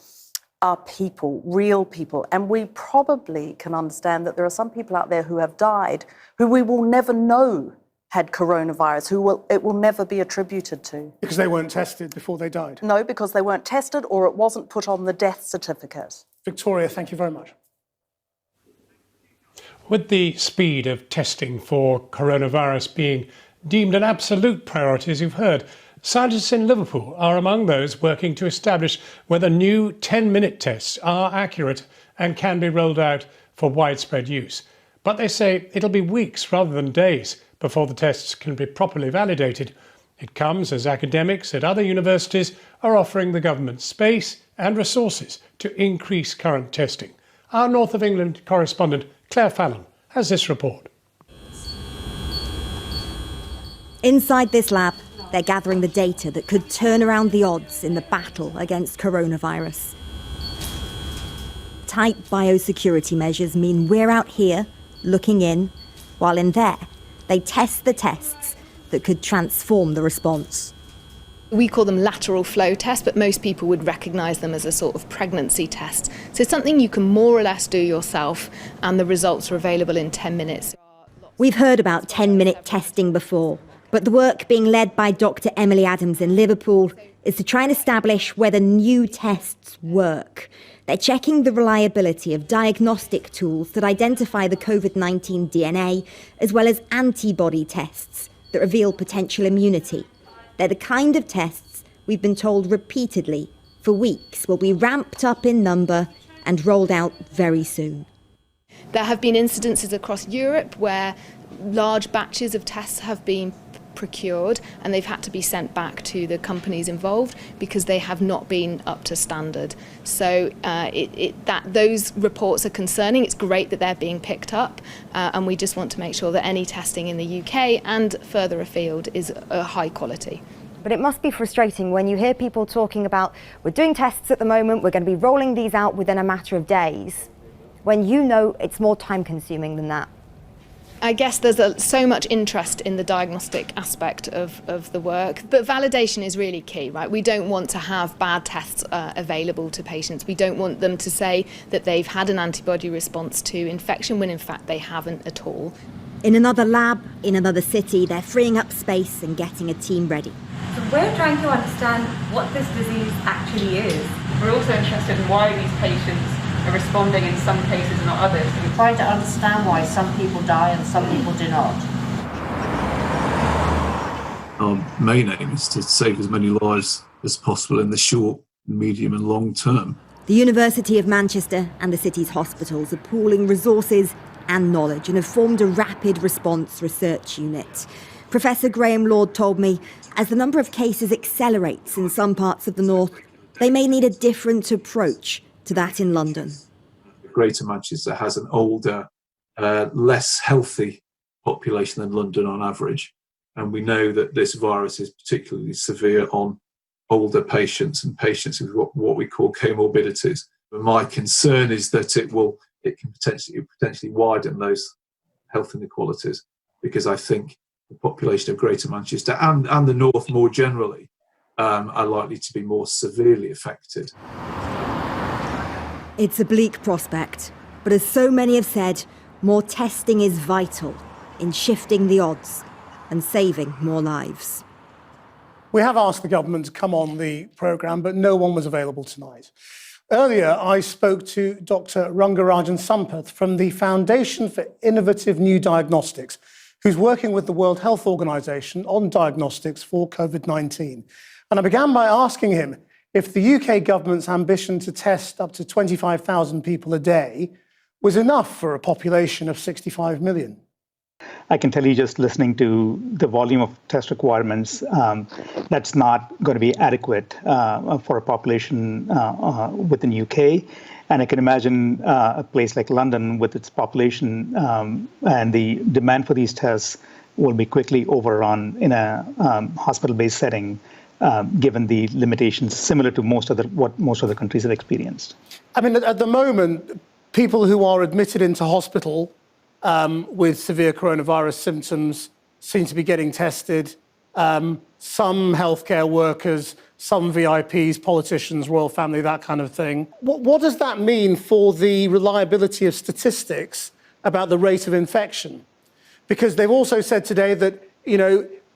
are people, real people. And we probably can understand that there are some people out there who have died, who we will never know had coronavirus, it will never be attributed to. Because they weren't tested before they died? No, because they weren't tested or it wasn't put on the death certificate. Victoria, thank you very much. With the speed of testing for coronavirus being deemed an absolute priority, as you've heard, scientists in Liverpool are among those working to establish whether new 10-minute tests are accurate and can be rolled out for widespread use. But they say it'll be weeks rather than days before the tests can be properly validated. It comes as academics at other universities are offering the government space and resources to increase current testing. Our North of England correspondent Claire Fallon has this report. Inside this lab, they're gathering the data that could turn around the odds in the battle against coronavirus. Tight biosecurity measures mean we're out here, looking in, while in there, they test the tests that could transform the response. We call them lateral flow tests, but most people would recognise them as a sort of pregnancy test. So it's something you can more or less do yourself, and the results are available in 10 minutes. We've heard about 10-minute testing before, but the work being led by Dr. Emily Adams in Liverpool is to try and establish whether new tests work. They're checking the reliability of diagnostic tools that identify the Covid-19 DNA, as well as antibody tests that reveal potential immunity. They're the kind of tests we've been told repeatedly for weeks will be ramped up in number and rolled out very soon. There have been incidences across Europe where large batches of tests have been procured and they've had to be sent back to the companies involved because they have not been up to standard. So those reports are concerning. It's great that they're being picked up and we just want to make sure that any testing in the UK and further afield is high quality. But it must be frustrating when you hear people talking about, we're doing tests at the moment, we're going to be rolling these out within a matter of days, when you know it's more time consuming than that. I guess there's so much interest in the diagnostic aspect of the work, but validation is really key, right? We don't want to have bad tests available to patients. We don't want them to say that they've had an antibody response to infection when in fact they haven't at all. In another lab, in another city, they're freeing up space and getting a team ready. So we're trying to understand what this disease actually is. We're also interested in why these patients are responding in some cases and not others. We're trying to understand why some people die and some people do not. Our main aim is to save as many lives as possible in the short, medium and long term. The University of Manchester and the city's hospitals are pooling resources and knowledge and have formed a rapid response research unit. Professor Graham Lord told me, as the number of cases accelerates in some parts of the north, they may need a different approach to that in London. Greater Manchester has an older, less healthy population than London on average. And we know that this virus is particularly severe on older patients and patients with what we call comorbidities. But my concern is that it can potentially widen those health inequalities, because I think the population of Greater Manchester and the north more generally are likely to be more severely affected. It's a bleak prospect, but as so many have said, more testing is vital in shifting the odds and saving more lives. We have asked the government to come on the programme, but no one was available tonight. Earlier, I spoke to Dr. Rangarajan Sampath from the Foundation for Innovative New Diagnostics, who's working with the World Health Organization on diagnostics for COVID-19. And I began by asking him if the UK government's ambition to test up to 25,000 people a day was enough for a population of 65 million. I can tell you, just listening to the volume of test requirements, that's not going to be adequate for a population within the UK. And I can imagine a place like London with its population and the demand for these tests will be quickly overrun in a hospital-based setting, given the limitations similar to what most other countries have experienced. I mean, at the moment, people who are admitted into hospital with severe coronavirus symptoms seem to be getting tested. Some healthcare workers, some VIPs, politicians, royal family, that kind of thing. What does that mean for the reliability of statistics about the rate of infection? Because they've also said today that,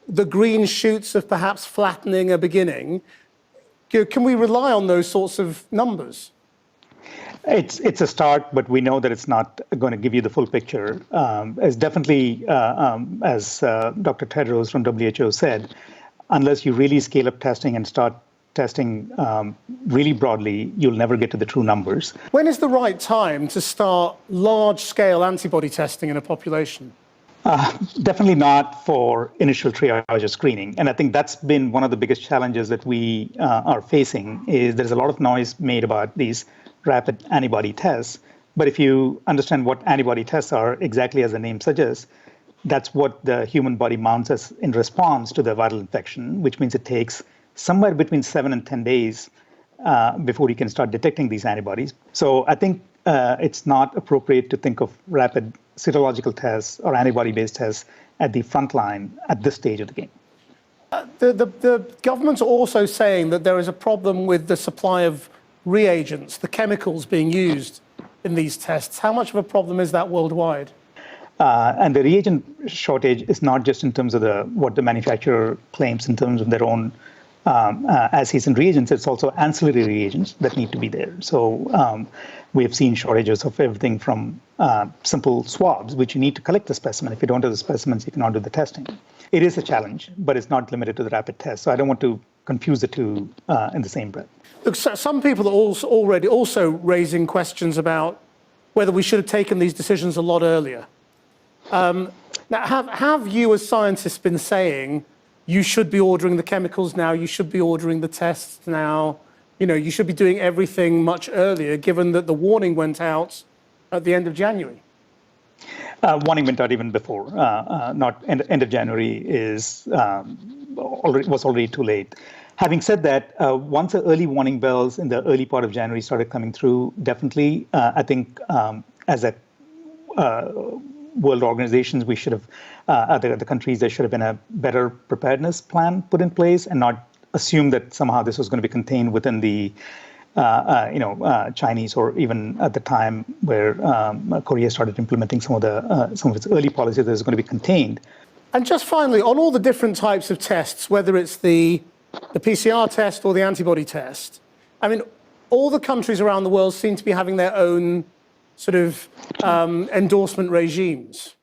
the green shoots of perhaps flattening are beginning. Can we rely on those sorts of numbers? It's a start, but we know that it's not going to give you the full picture. As definitely, as Dr. Tedros from WHO said, unless you really scale up testing and start testing really broadly, you'll never get to the true numbers. When is the right time to start large-scale antibody testing in a population? Definitely not for initial triage or screening. And I think that's been one of the biggest challenges that we are facing, is there's a lot of noise made about these rapid antibody tests. But if you understand what antibody tests are, exactly as the name suggests, that's what the human body mounts as in response to the viral infection, which means it takes somewhere between 7 and 10 days before you can start detecting these antibodies. So I think it's not appropriate to think of rapid serological tests or antibody-based tests at the front line at this stage of the game. The government's also saying that there is a problem with the supply of reagents, the chemicals being used in these tests. How much of a problem is that worldwide? And the reagent shortage is not just in terms of what the manufacturer claims in terms of their own as-seasoned reagents, it's also ancillary reagents that need to be there. So we have seen shortages of everything from simple swabs, which you need to collect the specimen. If you don't have the specimens, you cannot do the testing. It is a challenge, but it's not limited to the rapid test. So I don't want to confuse the two in the same breath. Look, some people are already raising questions about whether we should have taken these decisions a lot earlier. Now, have you as scientists been saying, you should be ordering the chemicals now, you should be ordering the tests now, you should be doing everything much earlier, given that the warning went out at the end of January? Warning went out even before. Not end of January was already too late. Having said that, once the early warning bells in the early part of January started coming through, definitely, I think as a world organizations, we should have, the countries, there should have been a better preparedness plan put in place and not assume that somehow this was going to be contained within the, Chinese, or even at the time where Korea started implementing some of its early policies, that was going to be contained. And just finally, on all the different types of tests, whether it's the PCR test or the antibody test, I mean, all the countries around the world seem to be having their own sort of endorsement regimes.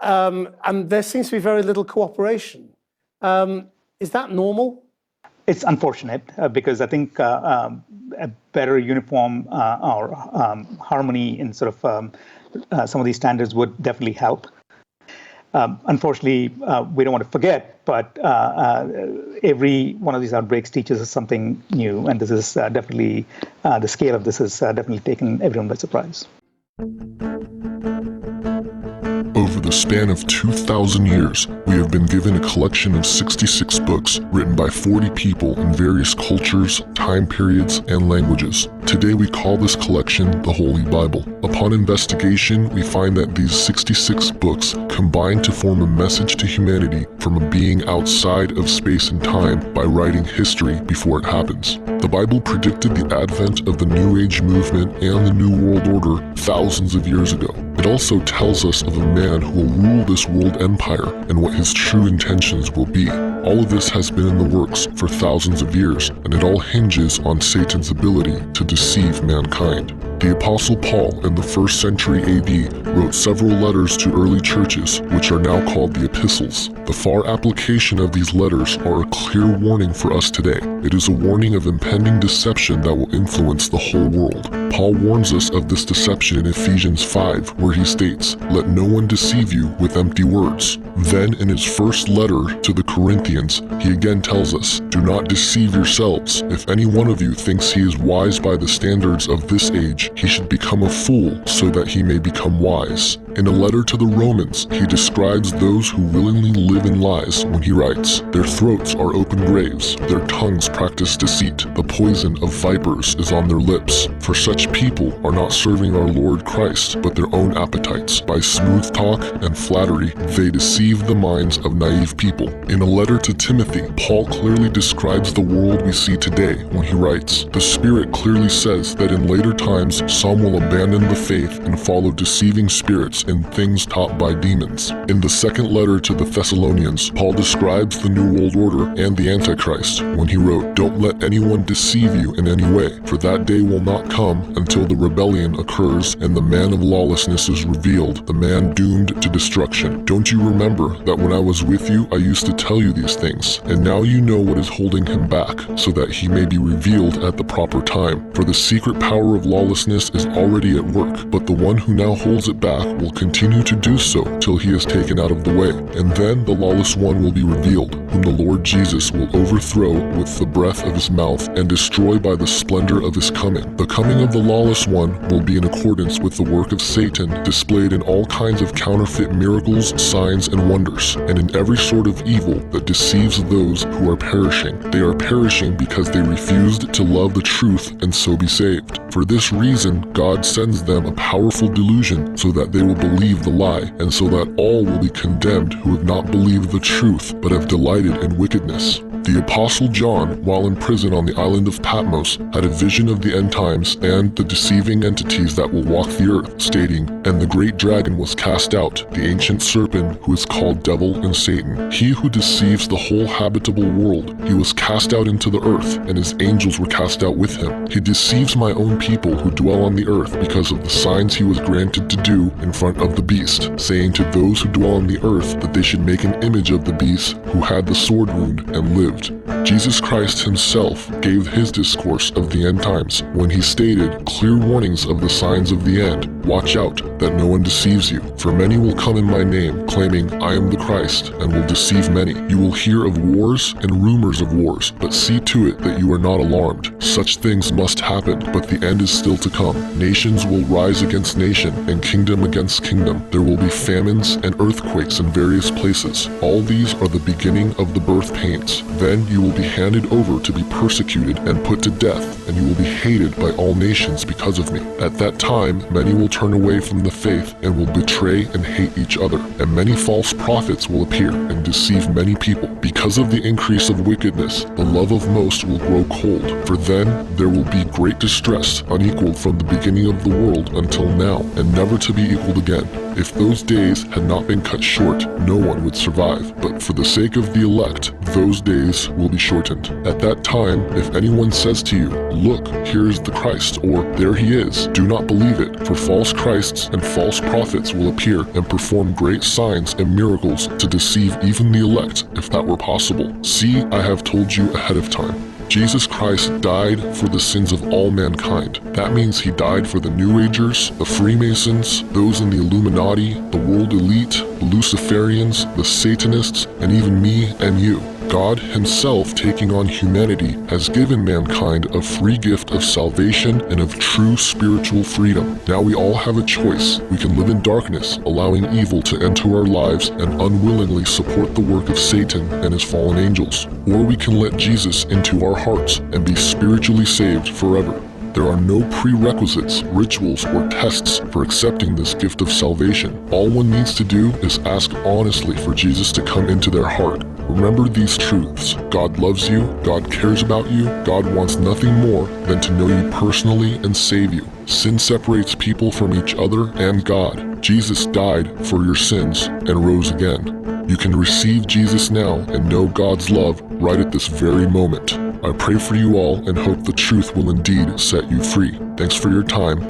And there seems to be very little cooperation. Is that normal? It's unfortunate because I think a better uniform or harmony in sort of some of these standards would definitely help. Unfortunately, we don't want to forget, but every one of these outbreaks teaches us something new, and this is definitely, the scale of this has definitely taken everyone by surprise. Over the span of 2,000 years, we have been given a collection of 66 books written by 40 people in various cultures, time periods, and languages. Today we call this collection the Holy Bible. Upon investigation, we find that these 66 books combine to form a message to humanity from a being outside of space and time by writing history before it happens. The Bible predicted the advent of the New Age movement and the New World Order thousands of years ago. It also tells us of a man who will rule this world empire and what his true intentions will be. All of this has been in the works for thousands of years, and it all hinges on Satan's ability to deceive mankind. The Apostle Paul in the 1st century AD wrote several letters to early churches, which are now called the epistles. The far application of these letters are a clear warning for us today. It is a warning of impending deception that will influence the whole world. Paul warns us of this deception in Ephesians 5, where he states, "Let no one deceive you with empty words." Then in his first letter to the Corinthians, he again tells us, "Do not deceive yourselves. If any one of you thinks he is wise by the standards of this age, he should become a fool so that he may become wise." In a letter to the Romans, he describes those who willingly live in lies when he writes, "Their throats are open graves, their tongues practice deceit, the poison of vipers is on their lips. For such people are not serving our Lord Christ, but their own appetites. By smooth talk and flattery, they deceive the minds of naive people." In a letter to Timothy, Paul clearly describes the world we see today when he writes, "The Spirit clearly says that in later times some will abandon the faith and follow deceiving spirits in things taught by demons." In the second letter to the Thessalonians, Paul describes the New World Order and the Antichrist when he wrote, "Don't let anyone deceive you in any way, for that day will not come until the rebellion occurs and the man of lawlessness is revealed, the man doomed to destruction. Don't you remember that when I was with you, I used to tell you these things, and now you know what is holding him back, so that he may be revealed at the proper time. For the secret power of lawlessness is already at work, but the one who now holds it back will continue to do so till he is taken out of the way. And then the lawless one will be revealed, whom the Lord Jesus will overthrow with the breath of his mouth and destroy by the splendor of his coming. The coming of the lawless one will be in accordance with the work of Satan, displayed in all kinds of counterfeit miracles, signs, and wonders, and in every sort of evil that deceives those who are perishing. They are perishing because they refused to love the truth and so be saved. For this reason, God sends them a powerful delusion so that they will believe the lie, and so that all will be condemned who have not believed the truth but have delighted in wickedness." The Apostle John, while in prison on the island of Patmos, had a vision of the end times and the deceiving entities that will walk the earth, stating, "And the great dragon was cast out, the ancient serpent who is called Devil and Satan. He who deceives the whole habitable world. He was cast out into the earth, and his angels were cast out with him. He deceives my own people who dwell on the earth because of the signs he was granted to do in front of the beast, saying to those who dwell on the earth that they should make an image of the beast who had the sword wound and lived." Jesus Christ himself gave his discourse of the end times when he stated clear warnings of the signs of the end. "Watch out that no one deceives you, for many will come in my name, claiming I am the Christ, and will deceive many. You will hear of wars and rumors of wars, but see to it that you are not alarmed. Such things must happen, but the end is still to come. Nations will rise against nation, and kingdom against kingdom. There will be famines and earthquakes in various places. All these are the beginning of the birth pains. Then you will be handed over to be persecuted and put to death, and you will be hated by all nations because of me. At that time, many will turn away from the faith and will betray and hate each other, and many false prophets will appear and deceive many people. Because of the increase of wickedness, the love of most will grow cold, for then there will be great distress, unequaled from the beginning of the world until now, and never to be equaled again. If those days had not been cut short, no one would survive, but for the sake of the elect, those days will be shortened. At that time, if anyone says to you, 'Look, here is the Christ,' or 'There he is,' do not believe it, for false Christs and false prophets will appear and perform great signs and miracles to deceive even the elect, if that were possible. See, I have told you ahead of time. Jesus Christ died for the sins of all mankind. That means he died for the New Agers, the Freemasons, those in the Illuminati, the world elite, the Luciferians, the Satanists, and even me and you. God himself, taking on humanity, has given mankind a free gift of salvation and of true spiritual freedom. Now we all have a choice. We can live in darkness, allowing evil to enter our lives and unwillingly support the work of Satan and his fallen angels. Or we can let Jesus into our hearts and be spiritually saved forever. There are no prerequisites, rituals, or tests for accepting this gift of salvation. All one needs to do is ask honestly for Jesus to come into their heart. Remember these truths. God loves you, God cares about you, God wants nothing more than to know you personally and save you. Sin separates people from each other and God. Jesus died for your sins and rose again. You can receive Jesus now and know God's love right at this very moment. I pray for you all and hope the truth will indeed set you free. Thanks for your time.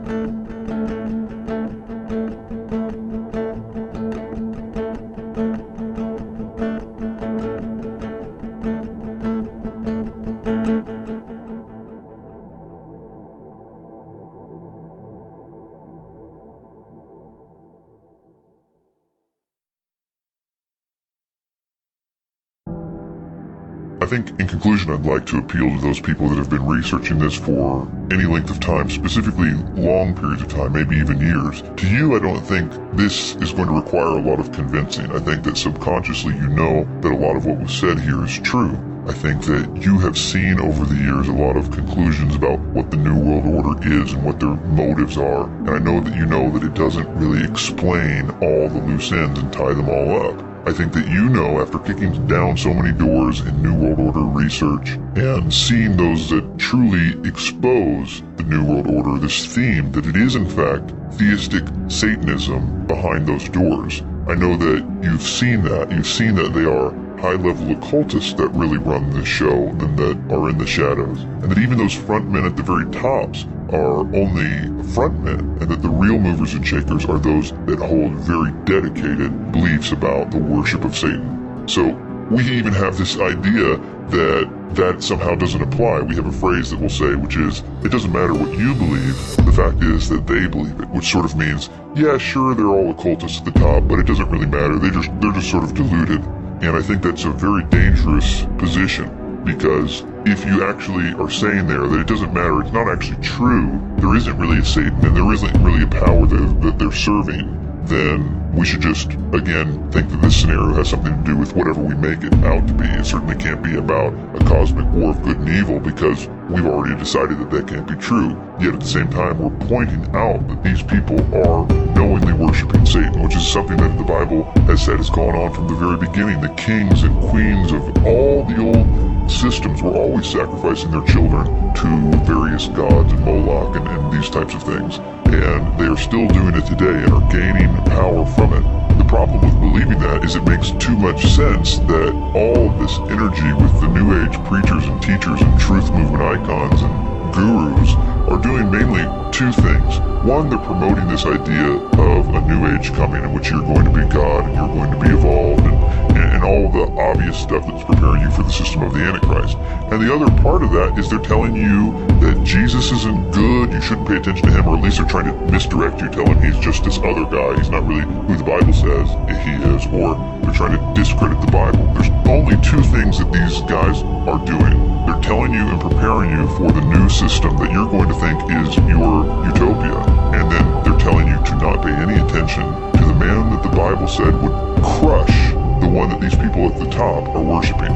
I think in conclusion, I'd like to appeal to those people that have been researching this for any length of time, specifically long periods of time, maybe even years. To you, I don't think this is going to require a lot of convincing. I think that subconsciously you know that a lot of what was said here is true. I think that you have seen over the years a lot of conclusions about what the New World Order is and what their motives are. And I know that you know that it doesn't really explain all the loose ends and tie them all up. I think that you know, after kicking down so many doors in New World Order research and seeing those that truly expose the New World Order, this theme, that it is in fact theistic Satanism behind those doors. I know that you've seen that. You've seen that they are high-level occultists that really run this show and that are in the shadows. And that even those front men at the very tops are only front men, and that the real movers and shakers are those that hold very dedicated beliefs about the worship of Satan. So we even have this idea that somehow doesn't apply. We have a phrase that we'll say, which is, it doesn't matter what you believe, the fact is that they believe it, which sort of means, yeah, sure, they're all occultists at the top, but it doesn't really matter. They're just sort of deluded. And I think that's a very dangerous position, because if you actually are saying there that it doesn't matter, it's not actually true, there isn't really a Satan and there isn't really a power that they're serving, then we should just, again, think that this scenario has something to do with whatever we make it out to be. It certainly can't be about a cosmic war of good and evil, because we've already decided that that can't be true. Yet at the same time, we're pointing out that these people are knowingly worshiping Satan, which is something that the Bible has said has gone on from the very beginning. The kings and queens of all the old systems were always sacrificing their children to various gods and Moloch and these types of things. And they are still doing it today and are gaining power from it. The problem with believing that is it makes too much sense that all of this energy with the New Age preachers and teachers and truth movement icons and gurus are doing mainly two things. One, they're promoting this idea of a New Age coming in which you're going to be God and you're going to be evolved and all the obvious stuff that's preparing you for the system of the Antichrist. And the other part of that is they're telling you that Jesus isn't good, you shouldn't pay attention to him, or at least they're trying to misdirect you, tell him he's just this other guy, he's not really who the Bible says he is, or they're trying to discredit the Bible. There's only two things that these guys are doing. They're telling you and preparing you for the new system that you're going to think is your utopia, and then they're telling you to not pay any attention to the man that the Bible said would crush the one that these people at the top are worshiping.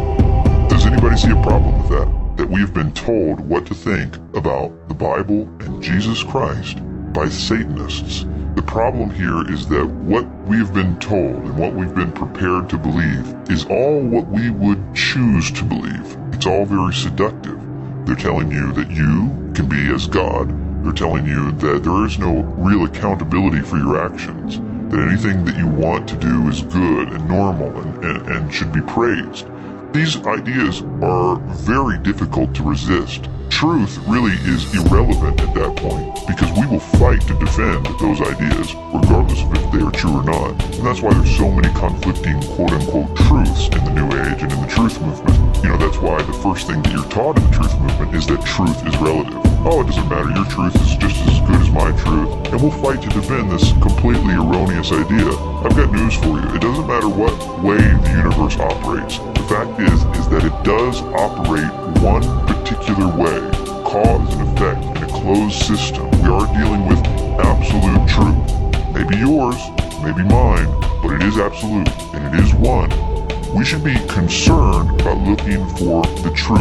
Does anybody see a problem with that? That we have been told what to think about the Bible and Jesus Christ by Satanists. The problem here is that what we've been told and what we've been prepared to believe is all what we would choose to believe. It's all very seductive. They're telling you that you can be as God. They're telling you that there is no real accountability for your actions, that anything that you want to do is good and normal and should be praised. These ideas are very difficult to resist. Truth really is irrelevant at that point, because we will fight to defend those ideas, regardless of if they are true or not. And that's why there's so many conflicting quote-unquote truths in the New Age and in the truth movement. You know, that's why the first thing that you're taught in the truth movement is that truth is relative. Oh, it doesn't matter, your truth is just as good as my truth. And we'll fight to defend this completely erroneous idea. I've got news for you. It doesn't matter what way the universe operates. The fact is that it does operate one particular way, cause and effect in a closed system. We are dealing with absolute truth. Maybe yours, maybe mine, but it is absolute, and it is one. We should be concerned about looking for the truth.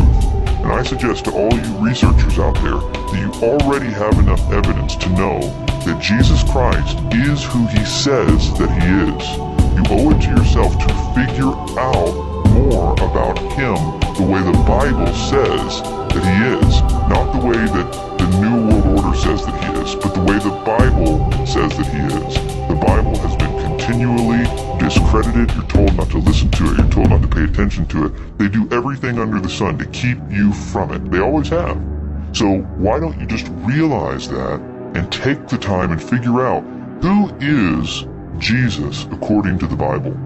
And I suggest to all you researchers out there that you already have enough evidence to know that Jesus Christ is who he says that he is. You owe it to yourself to figure out more about him the way the Bible says that he is. Not the way that the New World Order says that he is, but the way the Bible says that he is. The Bible has been continually discredited. You're told not to listen to it. You're told not to pay attention to it. They do everything under the sun to keep you from it. They always have. So why don't you just realize that and take the time and figure out who is Jesus according to the Bible?